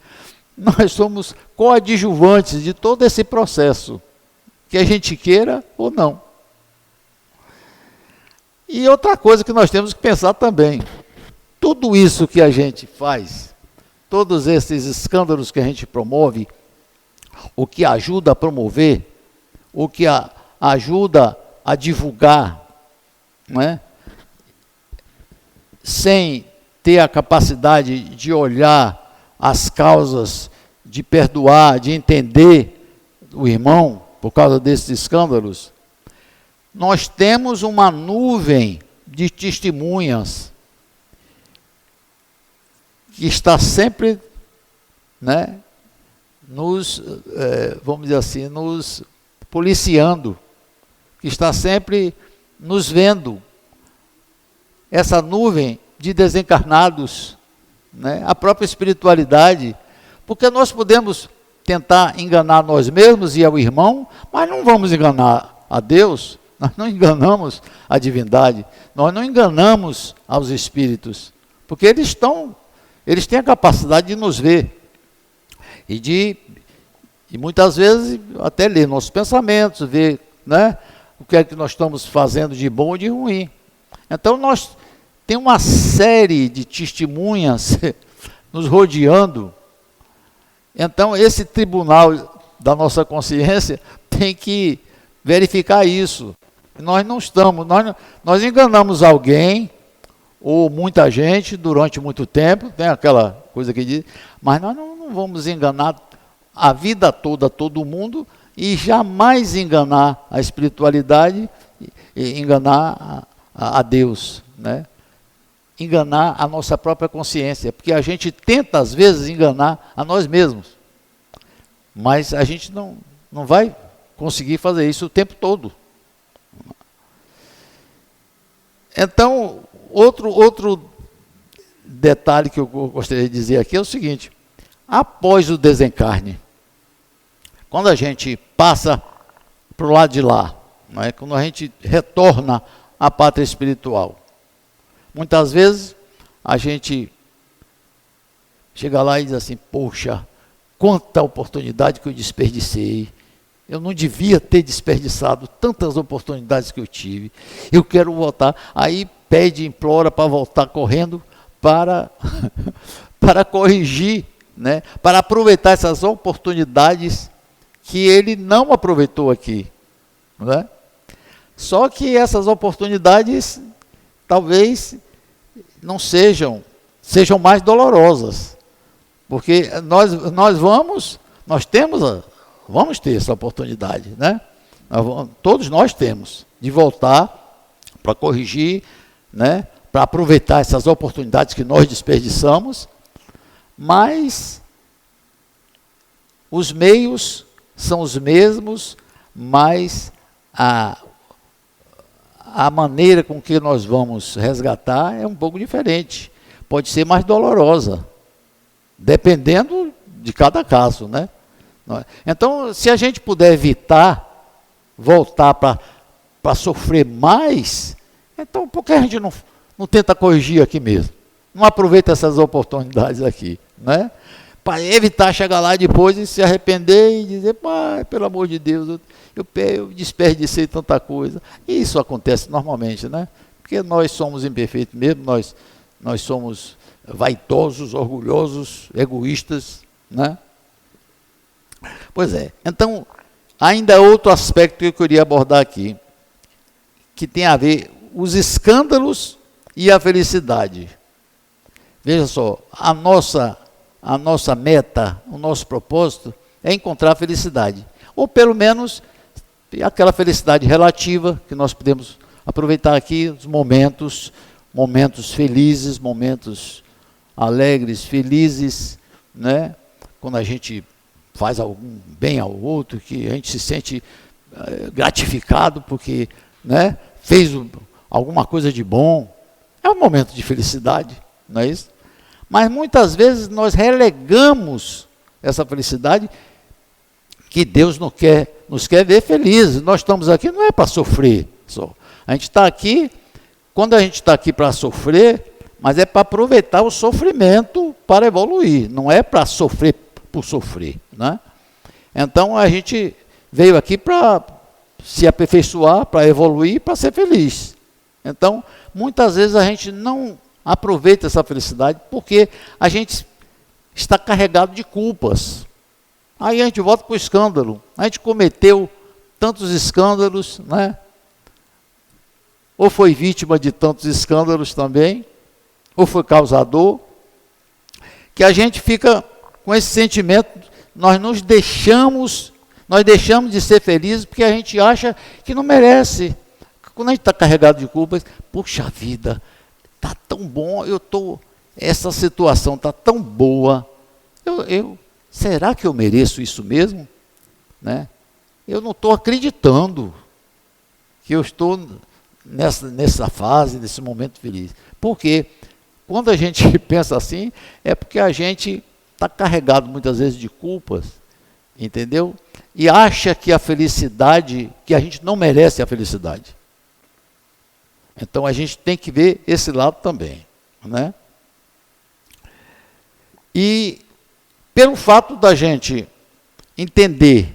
Nós somos coadjuvantes de todo esse processo, que a gente queira ou não. E outra coisa que nós temos que pensar também, tudo isso que a gente faz, todos esses escândalos que a gente promove, o que ajuda a promover, o que ajuda a divulgar, não é? Sem ter a capacidade de olhar as causas, de perdoar, de entender o irmão por causa desses escândalos, nós temos uma nuvem de testemunhas que está sempre, né, vamos dizer assim, nos policiando, que está sempre nos vendo. Essa nuvem de desencarnados, né, a própria espiritualidade, porque nós podemos tentar enganar nós mesmos e ao irmão, mas não vamos enganar a Deus, nós não enganamos a divindade, nós não enganamos aos espíritos, porque eles têm a capacidade de nos ver, e muitas vezes até ler nossos pensamentos, ver, né, o que é que nós estamos fazendo de bom ou de ruim. Então nós temos uma série de testemunhas nos rodeando. Então esse tribunal da nossa consciência tem que verificar isso. Nós não estamos, nós enganamos alguém, ou muita gente, durante muito tempo, tem aquela coisa que diz, mas nós não vamos enganar a vida toda, todo mundo, e jamais enganar a espiritualidade, e enganar a Deus, né? Enganar a nossa própria consciência, porque a gente tenta às vezes enganar a nós mesmos, mas a gente não vai conseguir fazer isso o tempo todo. Então, outro detalhe que eu gostaria de dizer aqui é o seguinte: após o desencarne, quando a gente passa para o lado de lá, não é? Quando a gente retorna à pátria espiritual, muitas vezes a gente chega lá e diz assim: poxa, quanta oportunidade que eu desperdicei, eu não devia ter desperdiçado tantas oportunidades que eu tive, eu quero voltar. Aí pede, implora para voltar correndo para corrigir, né? Para aproveitar essas oportunidades que ele não aproveitou aqui, né? Só que essas oportunidades talvez não sejam mais dolorosas, porque vamos ter essa oportunidade, né? Todos nós temos de voltar para corrigir, né? Para aproveitar essas oportunidades que nós desperdiçamos, mas os meios são os mesmos, mas a maneira com que nós vamos resgatar é um pouco diferente, pode ser mais dolorosa, dependendo de cada caso, né? Então, se a gente puder evitar voltar para sofrer mais, então por que a gente não tenta corrigir aqui mesmo? Não aproveita essas oportunidades aqui, né? Para evitar chegar lá depois e se arrepender e dizer: pai, pelo amor de Deus, eu desperdicei tanta coisa. E isso acontece normalmente, né? Porque nós somos imperfeitos mesmo, nós somos vaidosos, orgulhosos, egoístas, né? Pois é, então ainda é outro aspecto que eu queria abordar aqui, que tem a ver os escândalos e a felicidade. Veja só, a nossa meta, o nosso propósito é encontrar a felicidade, ou pelo menos aquela felicidade relativa que nós podemos aproveitar aqui, os momentos felizes, momentos alegres, felizes, né? Quando a gente faz algum bem ao outro, que a gente se sente gratificado porque, né, fez alguma coisa de bom, é um momento de felicidade, não é isso? Mas muitas vezes nós relegamos essa felicidade que Deus nos quer ver felizes. Nós estamos aqui não é para sofrer só. A gente está aqui, quando a gente está aqui para sofrer, mas é para aproveitar o sofrimento para evoluir, não é para sofrer por sofrer, né? Então a gente veio aqui para se aperfeiçoar, para evoluir, para ser feliz. Então, muitas vezes a gente não aproveita essa felicidade porque a gente está carregado de culpas. Aí a gente volta para o escândalo. A gente cometeu tantos escândalos, né? Ou foi vítima de tantos escândalos também, ou foi causador, que a gente fica com esse sentimento, nós deixamos de ser felizes porque a gente acha que não merece. Quando a gente está carregado de culpas, puxa vida, está tão bom, essa situação está tão boa, será que eu mereço isso mesmo? Né? Eu não estou acreditando que eu estou nessa fase, nesse momento feliz. Por quê? Quando a gente pensa assim, é porque a gente está carregado muitas vezes de culpas, entendeu? E acha que a felicidade, que a gente não merece a felicidade. Então a gente tem que ver esse lado também, né? E pelo fato da gente entender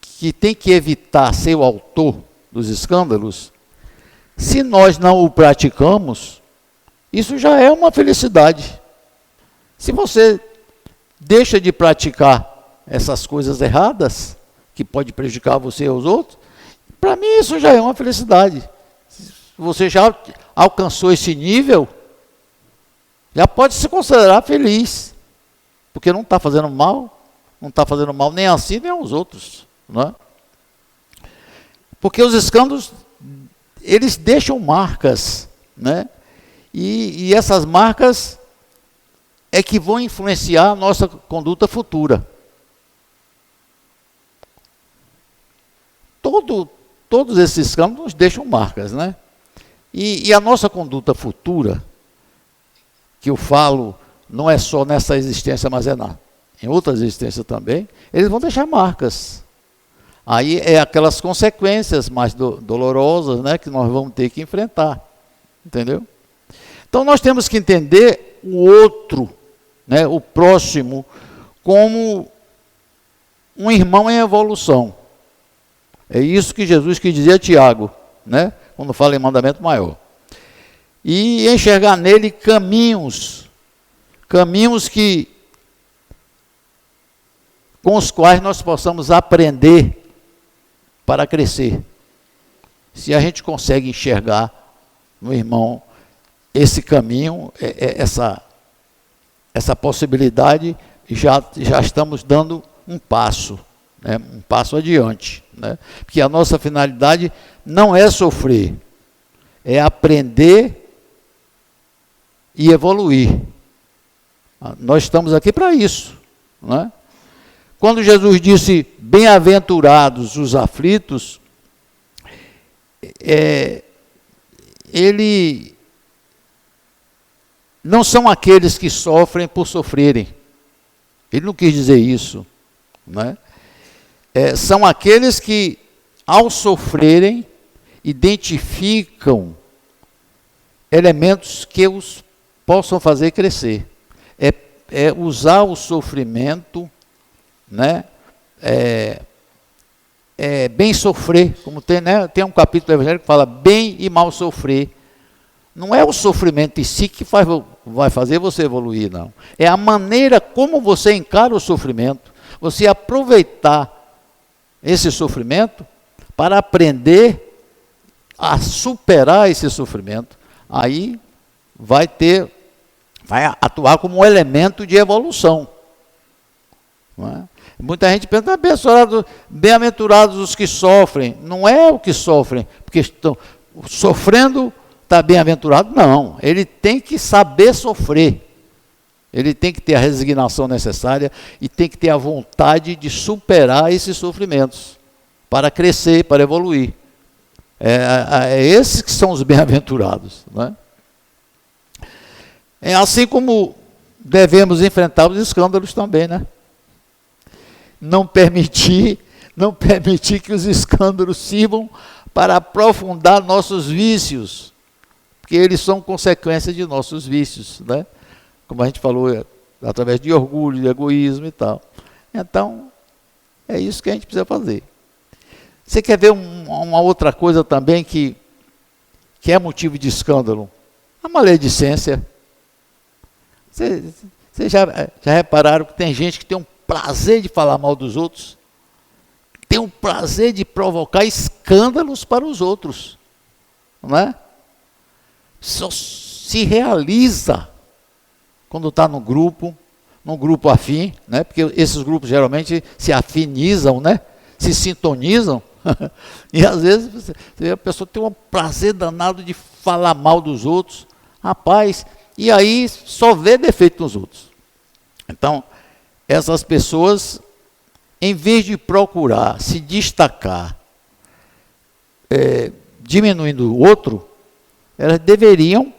que tem que evitar ser o autor dos escândalos, se nós não o praticamos, isso já é uma felicidade. Se você deixa de praticar essas coisas erradas, que pode prejudicar você e os outros, para mim isso já é uma felicidade. Se você já alcançou esse nível, já pode se considerar feliz, porque não está fazendo mal, nem a si nem aos outros, não é? Porque os escândalos, eles deixam marcas, né? E essas marcas é que vão influenciar a nossa conduta futura. Todos esses escândalos deixam marcas, né? E a nossa conduta futura, que eu falo, não é só nessa existência, mas em outras existências também, eles vão deixar marcas. Aí é aquelas consequências mais dolorosas, né, que nós vamos ter que enfrentar, entendeu? Então nós temos que entender o outro, né, o próximo, como um irmão em evolução. É isso que Jesus quis dizer a Tiago, né, quando fala em mandamento maior. E enxergar nele caminhos com os quais nós possamos aprender para crescer. Se a gente consegue enxergar no irmão esse caminho, essa possibilidade, já estamos dando um passo, né? Um passo adiante, né? Porque a nossa finalidade não é sofrer, é aprender e evoluir. Nós estamos aqui para isso, né? Quando Jesus disse, bem-aventurados os aflitos, ele não são aqueles que sofrem por sofrerem. Ele não quis dizer isso, né? São aqueles que, ao sofrerem, identificam elementos que os possam fazer crescer. É usar o sofrimento, né? Bem sofrer, como tem, né? Tem um capítulo do Evangelho que fala bem e mal sofrer. Não é o sofrimento em si que vai fazer você evoluir, não. É a maneira como você encara o sofrimento, você aproveitar esse sofrimento, para aprender a superar esse sofrimento, aí vai atuar como um elemento de evolução. Não é? Muita gente pensa, bem-aventurados os que sofrem. Não é o que sofrem, porque estão sofrendo, está bem-aventurado. Não, ele tem que saber sofrer. Ele tem que ter a resignação necessária e tem que ter a vontade de superar esses sofrimentos, para crescer, para evoluir. É esses que são os bem-aventurados. Não é? É assim como devemos enfrentar os escândalos também, né? Não permitir que os escândalos sirvam para aprofundar nossos vícios, porque eles são consequência de nossos vícios, né? Como a gente falou, através de orgulho, de egoísmo e tal. Então, é isso que a gente precisa fazer. Você quer ver uma outra coisa também que é motivo de escândalo? A maledicência. Vocês já repararam que tem gente que tem um prazer de falar mal dos outros? Tem um prazer de provocar escândalos para os outros. Não é? Só se realiza quando está num grupo afim, né? Porque esses grupos geralmente se afinizam, né? Se sintonizam. E às vezes a pessoa tem um prazer danado de falar mal dos outros. Rapaz, e aí só vê defeito nos outros. Então, essas pessoas, em vez de procurar se destacar, diminuindo o outro, elas deveriam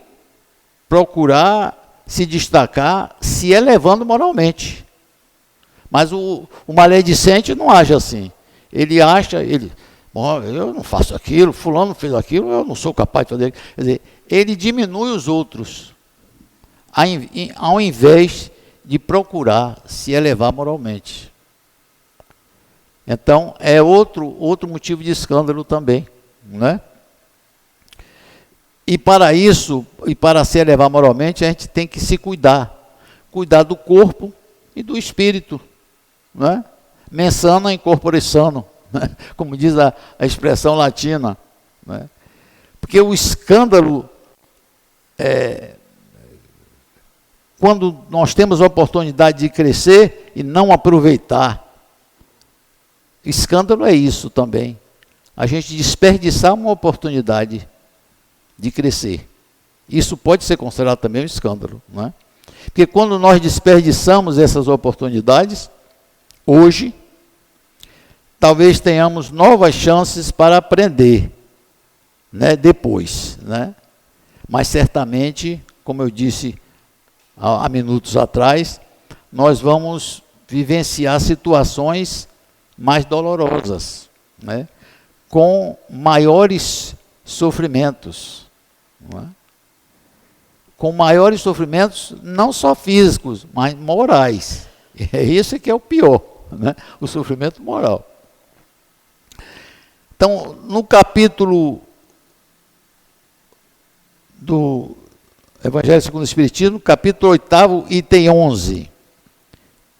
procurar se destacar se elevando moralmente. Mas o maledicente não age assim. Ele acha, eu não faço aquilo, fulano fez aquilo, eu não sou capaz de fazer. Quer dizer, ele diminui os outros, ao invés de procurar se elevar moralmente. Então, é outro motivo de escândalo também, né? E para isso, e para se elevar moralmente, a gente tem que se cuidar do corpo e do espírito, né? Mens sana in corpore sano, né? Como diz a expressão latina, né? Porque o escândalo, quando nós temos a oportunidade de crescer e não aproveitar, escândalo é isso também, a gente desperdiçar uma oportunidade de crescer. Isso pode ser considerado também um escândalo, não é? Porque quando nós desperdiçamos essas oportunidades, hoje, talvez tenhamos novas chances para aprender, né, depois, né? Mas certamente, como eu disse há minutos atrás, nós vamos vivenciar situações mais dolorosas, né? Com maiores sofrimentos, não é? Com maiores sofrimentos, não só físicos, mas morais. É isso que é o pior, né? O sofrimento moral. Então, no capítulo do Evangelho segundo o Espiritismo, capítulo 8º, item 11.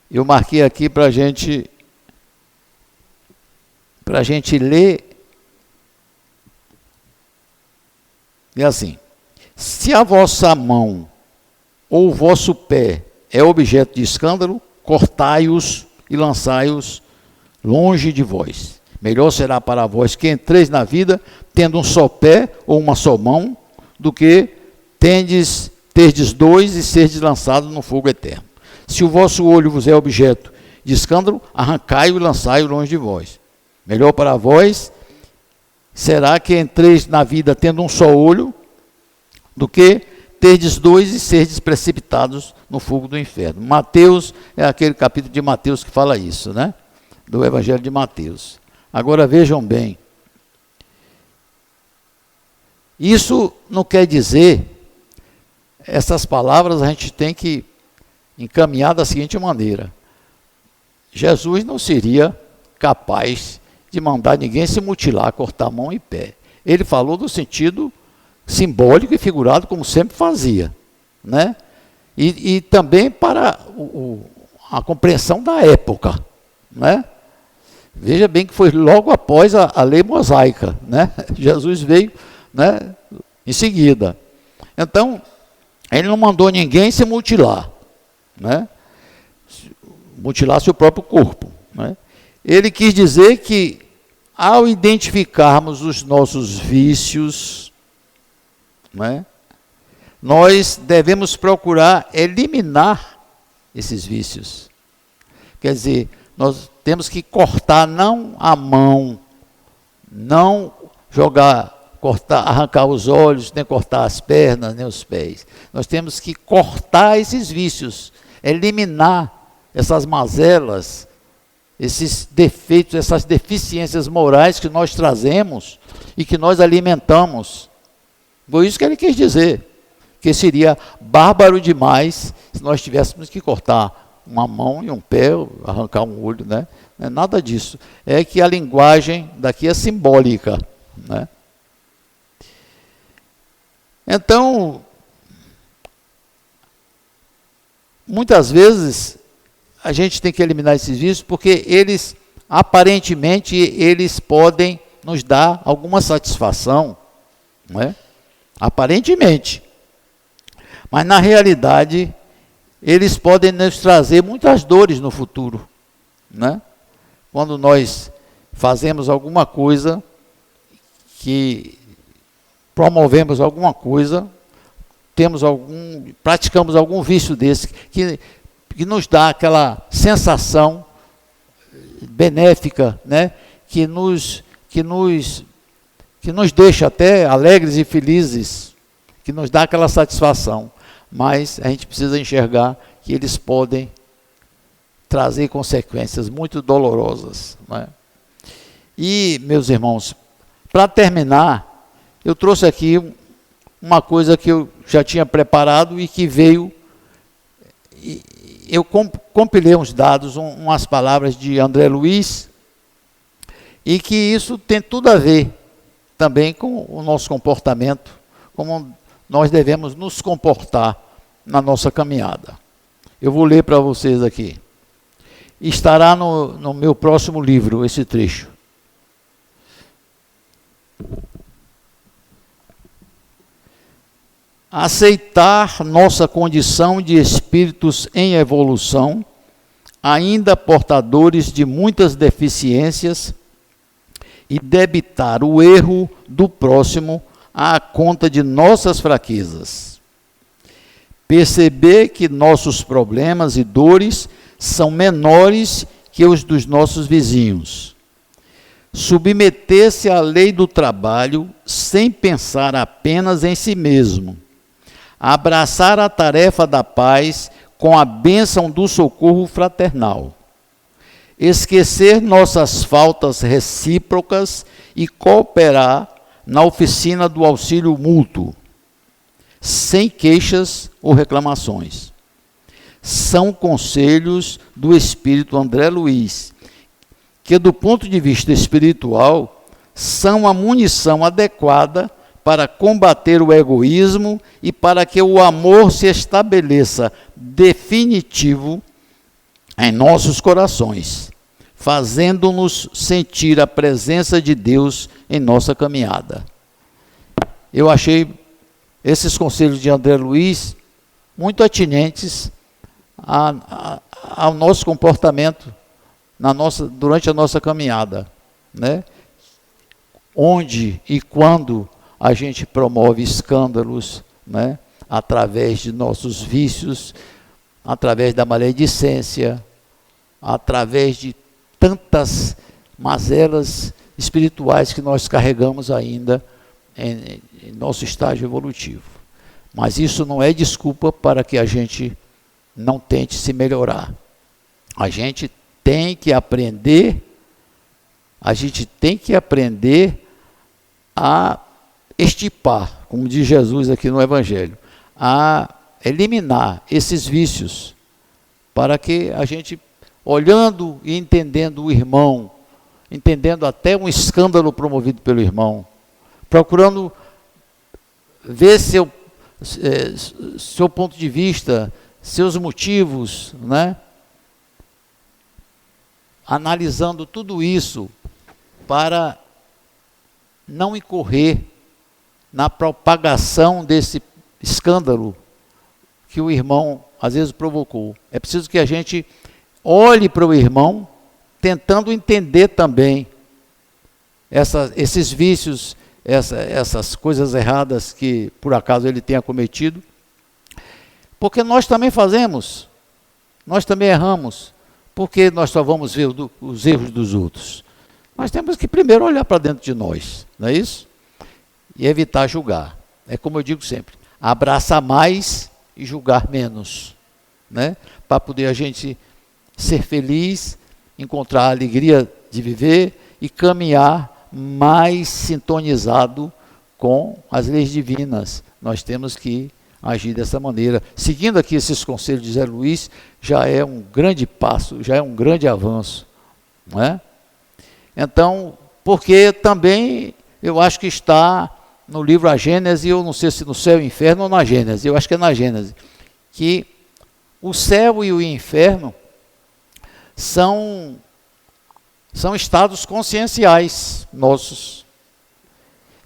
Eu marquei aqui para a gente ler. É assim: se a vossa mão ou o vosso pé é objeto de escândalo, cortai-os e lançai-os longe de vós. Melhor será para vós que entreis na vida tendo um só pé ou uma só mão, do que terdes dois e serdes lançados no fogo eterno. Se o vosso olho vos é objeto de escândalo, arrancai-o e lançai-o longe de vós. Melhor para vós será que entreis na vida tendo um só olho, do que terdes dois e serdes precipitados no fogo do inferno. Mateus, é aquele capítulo de Mateus que fala isso, né? Do Evangelho de Mateus. Agora vejam bem, isso não quer dizer, essas palavras a gente tem que encaminhar da seguinte maneira: Jesus não seria capaz de mandar ninguém se mutilar, cortar mão e pé. Ele falou no sentido simbólico e figurado, como sempre fazia, né? E também para a compreensão da época, né? Veja bem que foi logo após a lei mosaica, né? Jesus veio, né, em seguida. Então, ele não mandou ninguém se mutilar, né? Mutilar seu próprio corpo, né? Ele quis dizer que, ao identificarmos os nossos vícios, né, nós devemos procurar eliminar esses vícios. Quer dizer, nós temos que cortar não a mão, não arrancar os olhos, nem cortar as pernas, nem os pés. Nós temos que cortar esses vícios, eliminar essas mazelas, esses defeitos, essas deficiências morais que nós trazemos e que nós alimentamos. Foi isso que ele quis dizer, que seria bárbaro demais se nós tivéssemos que cortar uma mão e um pé, arrancar um olho, né? Não é nada disso. É que a linguagem daqui é simbólica, né? Então, muitas vezes a gente tem que eliminar esses vícios porque eles, aparentemente, eles podem nos dar alguma satisfação, não é? Aparentemente. Mas na realidade, eles podem nos trazer muitas dores no futuro, né? Quando nós fazemos alguma coisa, que promovemos alguma coisa, praticamos algum vício desse, que nos dá aquela sensação benéfica, né? que nos deixa até alegres e felizes, que nos dá aquela satisfação. Mas a gente precisa enxergar que eles podem trazer consequências muito dolorosas, né? E, meus irmãos, para terminar, eu trouxe aqui uma coisa que eu já tinha preparado e que veio, eu compilei uns dados, umas palavras de André Luiz, e que isso tem tudo a ver também com o nosso comportamento, como nós devemos nos comportar na nossa caminhada. Eu vou ler para vocês aqui. Estará no meu próximo livro, esse trecho. Aceitar nossa condição de espíritos em evolução, ainda portadores de muitas deficiências, e debitar o erro do próximo à conta de nossas fraquezas. Perceber que nossos problemas e dores são menores que os dos nossos vizinhos. Submeter-se à lei do trabalho sem pensar apenas em si mesmo. Abraçar a tarefa da paz com a bênção do socorro fraternal. Esquecer nossas faltas recíprocas e cooperar na oficina do auxílio mútuo, sem queixas ou reclamações. São conselhos do espírito André Luiz, que do ponto de vista espiritual, são a munição adequada para combater o egoísmo e para que o amor se estabeleça definitivo em nossos corações, fazendo-nos sentir a presença de Deus em nossa caminhada. Eu achei esses conselhos de André Luiz muito atinentes ao nosso comportamento durante a nossa caminhada, né? Onde e quando a gente promove escândalos, né? Através de nossos vícios, através da maledicência, através de tantas mazelas espirituais que nós carregamos ainda em nosso estágio evolutivo. Mas isso não é desculpa para que a gente não tente se melhorar. A gente tem que aprender a extirpar, como diz Jesus aqui no Evangelho, a eliminar esses vícios, para que a gente, olhando e entendendo o irmão, entendendo até um escândalo promovido pelo irmão, procurando ver seu ponto de vista, seus motivos, né? analisando tudo isso para não incorrer na propagação desse escândalo que o irmão às vezes provocou. É preciso que a gente olhe para o irmão, tentando entender também esses vícios, essas coisas erradas que por acaso ele tenha cometido, porque nós também fazemos, nós também erramos, porque nós só vamos ver os erros dos outros. Nós temos que primeiro olhar para dentro de nós, não é isso? E evitar julgar. É como eu digo sempre, abraçar mais e julgar menos, né? Para poder a gente ser feliz, encontrar a alegria de viver e caminhar mais sintonizado com as leis divinas. Nós temos que agir dessa maneira. Seguindo aqui esses conselhos de Zé Luiz, já é um grande passo, já é um grande avanço, não é? Então, porque também eu acho que está no livro A Gênese, eu não sei se no céu e inferno ou na Gênese, eu acho que é na Gênese, que o céu e o inferno são estados conscienciais nossos.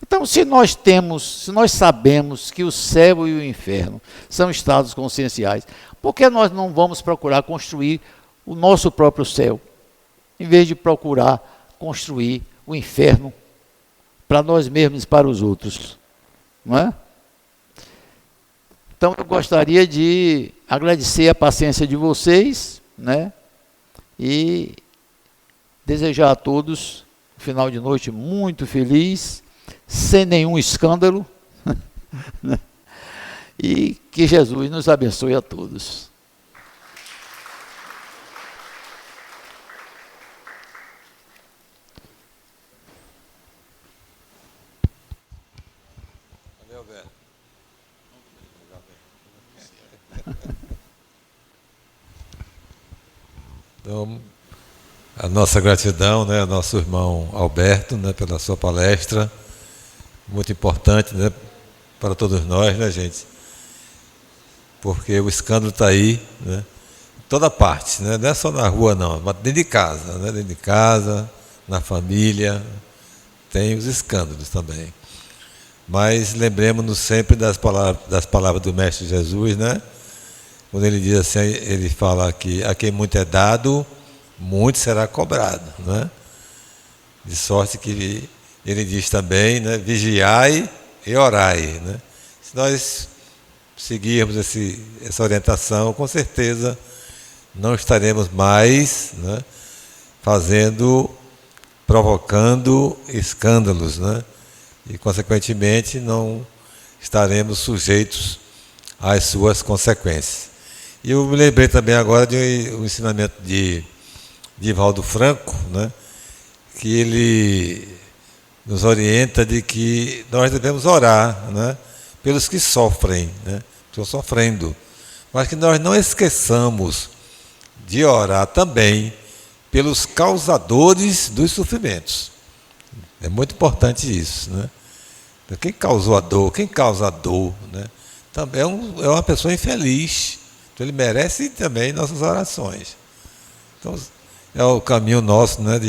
Então, se nós sabemos que o céu e o inferno são estados conscienciais, por que nós não vamos procurar construir o nosso próprio céu, em vez de procurar construir o inferno para nós mesmos e para os outros, não é? Então eu gostaria de agradecer a paciência de vocês, né? E desejar a todos um final de noite muito feliz, sem nenhum escândalo, e que Jesus nos abençoe a todos. Então, a nossa gratidão, né, ao nosso irmão Alberto, né, pela sua palestra, muito importante, né, para todos nós, né, gente? Porque o escândalo está aí, né, em toda parte, né, não é só na rua, não, mas dentro de casa, né, dentro de casa, na família, tem os escândalos também. Mas lembremos-nos sempre das palavras do Mestre Jesus, né? Quando ele diz assim, ele fala que a quem muito é dado, muito será cobrado, né? De sorte que ele diz também, né? Vigiai e orai, né? Se nós seguirmos essa orientação, com certeza não estaremos mais, né, provocando escândalos, né? E consequentemente não estaremos sujeitos às suas consequências. E eu me lembrei também agora de um ensinamento de Divaldo Franco, né, que ele nos orienta de que nós devemos orar, né, pelos que sofrem, né, estão sofrendo, mas que nós não esqueçamos de orar também pelos causadores dos sofrimentos. É muito importante isso, né? Quem causou a dor, quem causa a dor, né, também é uma pessoa infeliz. Então ele merece também nossas orações. Então é o caminho nosso, né,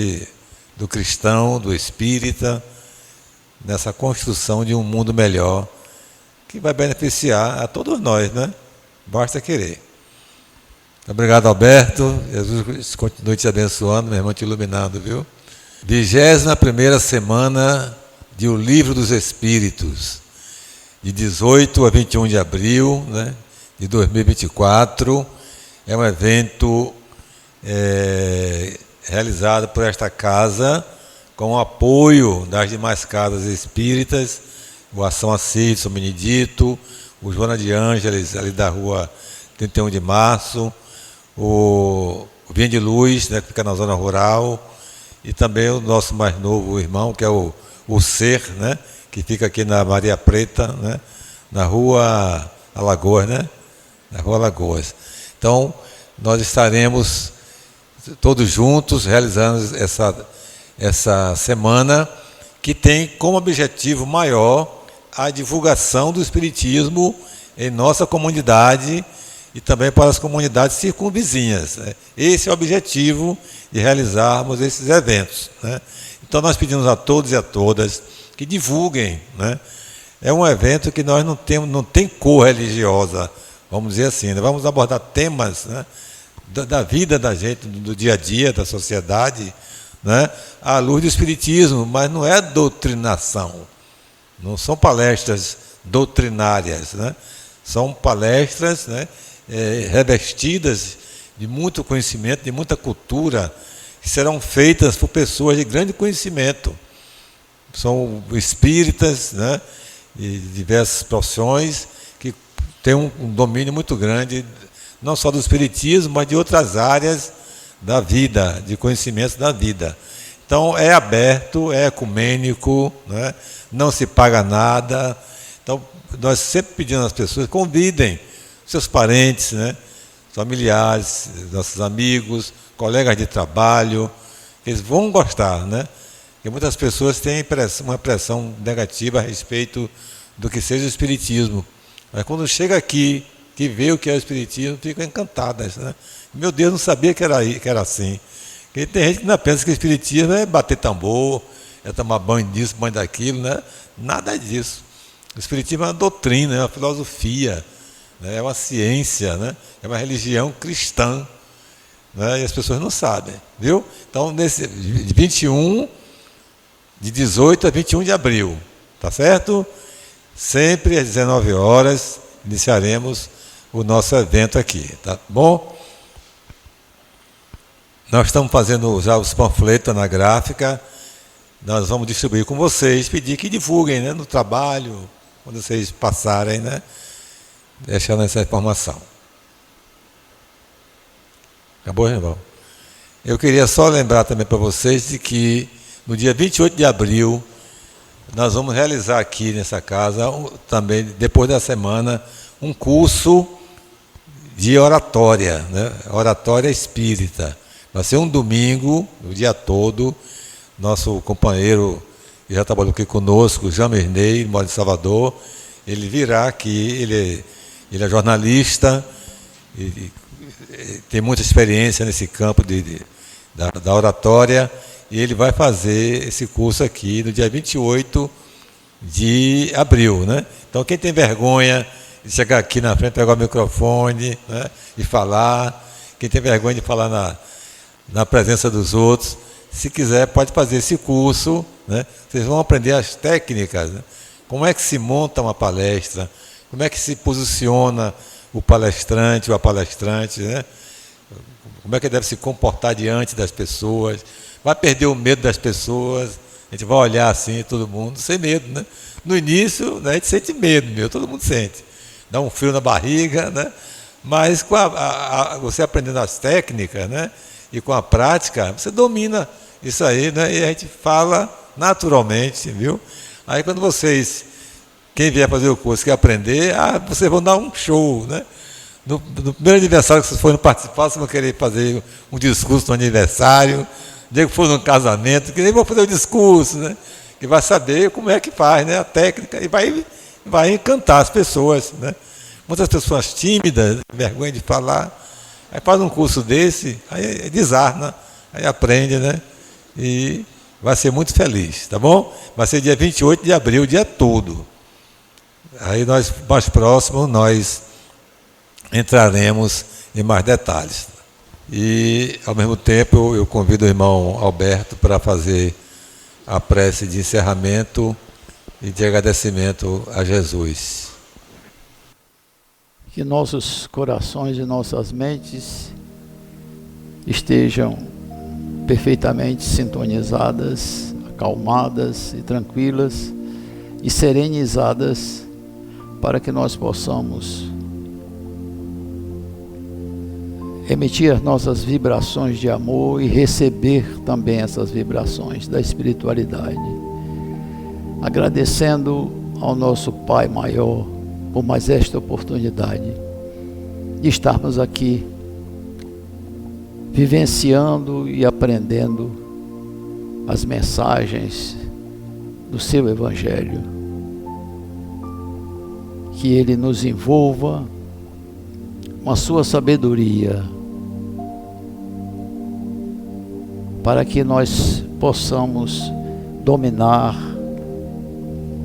do cristão, do espírita, nessa construção de um mundo melhor, que vai beneficiar a todos nós, né? Basta querer. Obrigado, Alberto. Jesus continue te abençoando, meu irmão, te iluminando, viu? 21ª semana de O Livro dos Espíritos, de 18 a 21 de abril, né, de 2024. É um evento realizado por esta casa, com o apoio das demais casas espíritas, o Ação Assis, São Benedito, o Joana de Ângeles, ali da rua 31 de março, o Vinha de Luz, né, que fica na zona rural, e também o nosso mais novo irmão, que é o Ser, né, que fica aqui na Maria Preta, né, na rua Alagoas, né, na rua Alagoas. Então, nós estaremos todos juntos realizando essa semana, que tem como objetivo maior a divulgação do Espiritismo em nossa comunidade e também para as comunidades circunvizinhas, né? Esse é o objetivo de realizarmos esses eventos, né? Então nós pedimos a todos e a todas que divulguem, né? É um evento que nós não tem cor religiosa, vamos dizer assim, né? Vamos abordar temas, né, da vida da gente, do dia a dia, da sociedade, né, à luz do Espiritismo, mas não é doutrinação, não são palestras doutrinárias, né? São palestras, né, revestidas de muito conhecimento, de muita cultura, que serão feitas por pessoas de grande conhecimento. São espíritas, né, de diversas profissões, que têm um domínio muito grande, não só do espiritismo, mas de outras áreas da vida, de conhecimentos da vida. Então é aberto, é ecumênico, né, não se paga nada. Então nós sempre pedimos às pessoas, convidem seus parentes, né, familiares, nossos amigos, colegas de trabalho, eles vão gostar, né? Porque muitas pessoas têm uma impressão negativa a respeito do que seja o Espiritismo. Mas quando chega aqui, que vê o que é o Espiritismo, ficam encantadas, né? Meu Deus, não sabia que era assim. Porque tem gente que ainda pensa que o Espiritismo é bater tambor, é tomar banho disso, banho daquilo, né? Nada disso. O Espiritismo é uma doutrina, é uma filosofia, né? É uma ciência, né? É uma religião cristã, né? E as pessoas não sabem, viu? Então, nesse 21... de 18 a 21 de abril, tá certo? Sempre às 19 horas iniciaremos o nosso evento aqui, tá bom? Nós estamos fazendo já os panfletos na gráfica, nós vamos distribuir com vocês, pedir que divulguem, né, no trabalho, quando vocês passarem, né, deixando essa informação. Acabou, irmão? Eu queria só lembrar também para vocês de que no dia 28 de abril, nós vamos realizar aqui nessa casa, também depois da semana, um curso de oratória, né? Oratória espírita. Vai ser um domingo, o dia todo. Nosso companheiro, que já trabalhou aqui conosco, Jean Mernei, mora em Salvador, ele virá aqui, ele é jornalista, e tem muita experiência nesse campo da oratória, e ele vai fazer esse curso aqui no dia 28 de abril, né? Então, quem tem vergonha de chegar aqui na frente, pegar o microfone, né, e falar, quem tem vergonha de falar na presença dos outros, se quiser, pode fazer esse curso, né? Vocês vão aprender as técnicas, né? Como é que se monta uma palestra, como é que se posiciona o palestrante ou a palestrante, né? Como é que deve se comportar diante das pessoas. Vai perder o medo das pessoas, a gente vai olhar assim, todo mundo, sem medo, né? No início, né, a gente sente medo, todo mundo sente. Dá um frio na barriga, né? Mas com você aprendendo as técnicas, né, e com a prática, você domina isso aí, né? E a gente fala naturalmente, viu? Aí quando quem vier fazer o curso quer aprender, vocês vão dar um show, né? No primeiro aniversário que vocês forem participar, vocês vão querer fazer um discurso no aniversário. Dia que for num casamento, que nem vou fazer o discurso, né? Que vai saber como é que faz, né? A técnica, e vai encantar as pessoas, né? Muitas pessoas tímidas, vergonha de falar, aí faz um curso desse, aí desarma, aí aprende, né? E vai ser muito feliz, tá bom? Vai ser dia 28 de abril, o dia todo. Aí nós, mais próximo, nós entraremos em mais detalhes. E, ao mesmo tempo, eu convido o irmão Alberto para fazer a prece de encerramento e de agradecimento a Jesus. Que nossos corações e nossas mentes estejam perfeitamente sintonizadas, acalmadas e tranquilas e serenizadas, para que nós possamos emitir nossas vibrações de amor e receber também essas vibrações da espiritualidade. Agradecendo ao nosso Pai Maior por mais esta oportunidade de estarmos aqui vivenciando e aprendendo as mensagens do seu Evangelho. Que ele nos envolva com a sua sabedoria, para que nós possamos dominar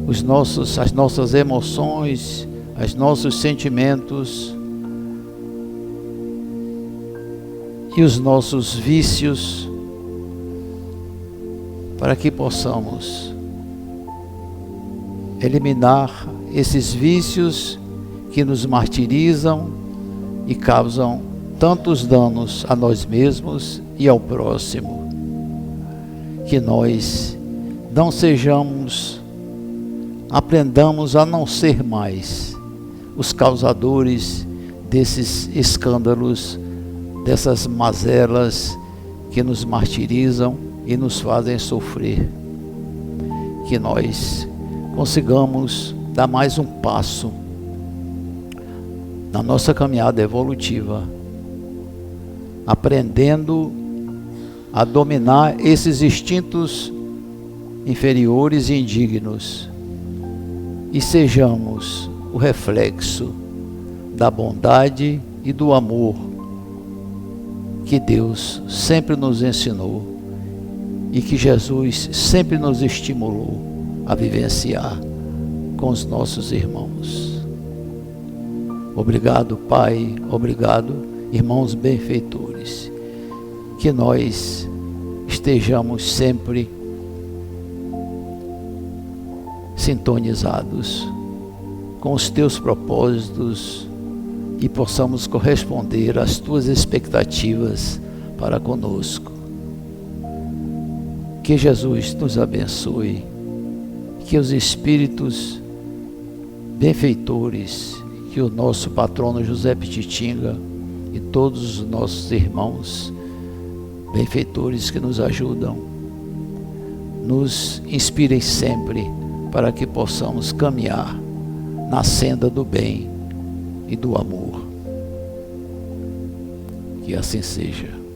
as nossas emoções, os nossos sentimentos e os nossos vícios, para que possamos eliminar esses vícios que nos martirizam e causam tantos danos a nós mesmos e ao próximo. Que nós não aprendamos a não ser mais os causadores desses escândalos, dessas mazelas que nos martirizam e nos fazem sofrer. Que nós consigamos dar mais um passo na nossa caminhada evolutiva, aprendendo a dominar esses instintos inferiores e indignos, e sejamos o reflexo da bondade e do amor que Deus sempre nos ensinou e que Jesus sempre nos estimulou a vivenciar com os nossos irmãos. Obrigado, Pai, obrigado, irmãos benfeitores, que nós estejamos sempre sintonizados com os teus propósitos e possamos corresponder às tuas expectativas para conosco. Que Jesus nos abençoe, que os espíritos benfeitores, que o nosso patrono José Pititinga e todos os nossos irmãos benfeitores que nos ajudam, nos inspirem sempre para que possamos caminhar na senda do bem e do amor. Que assim seja.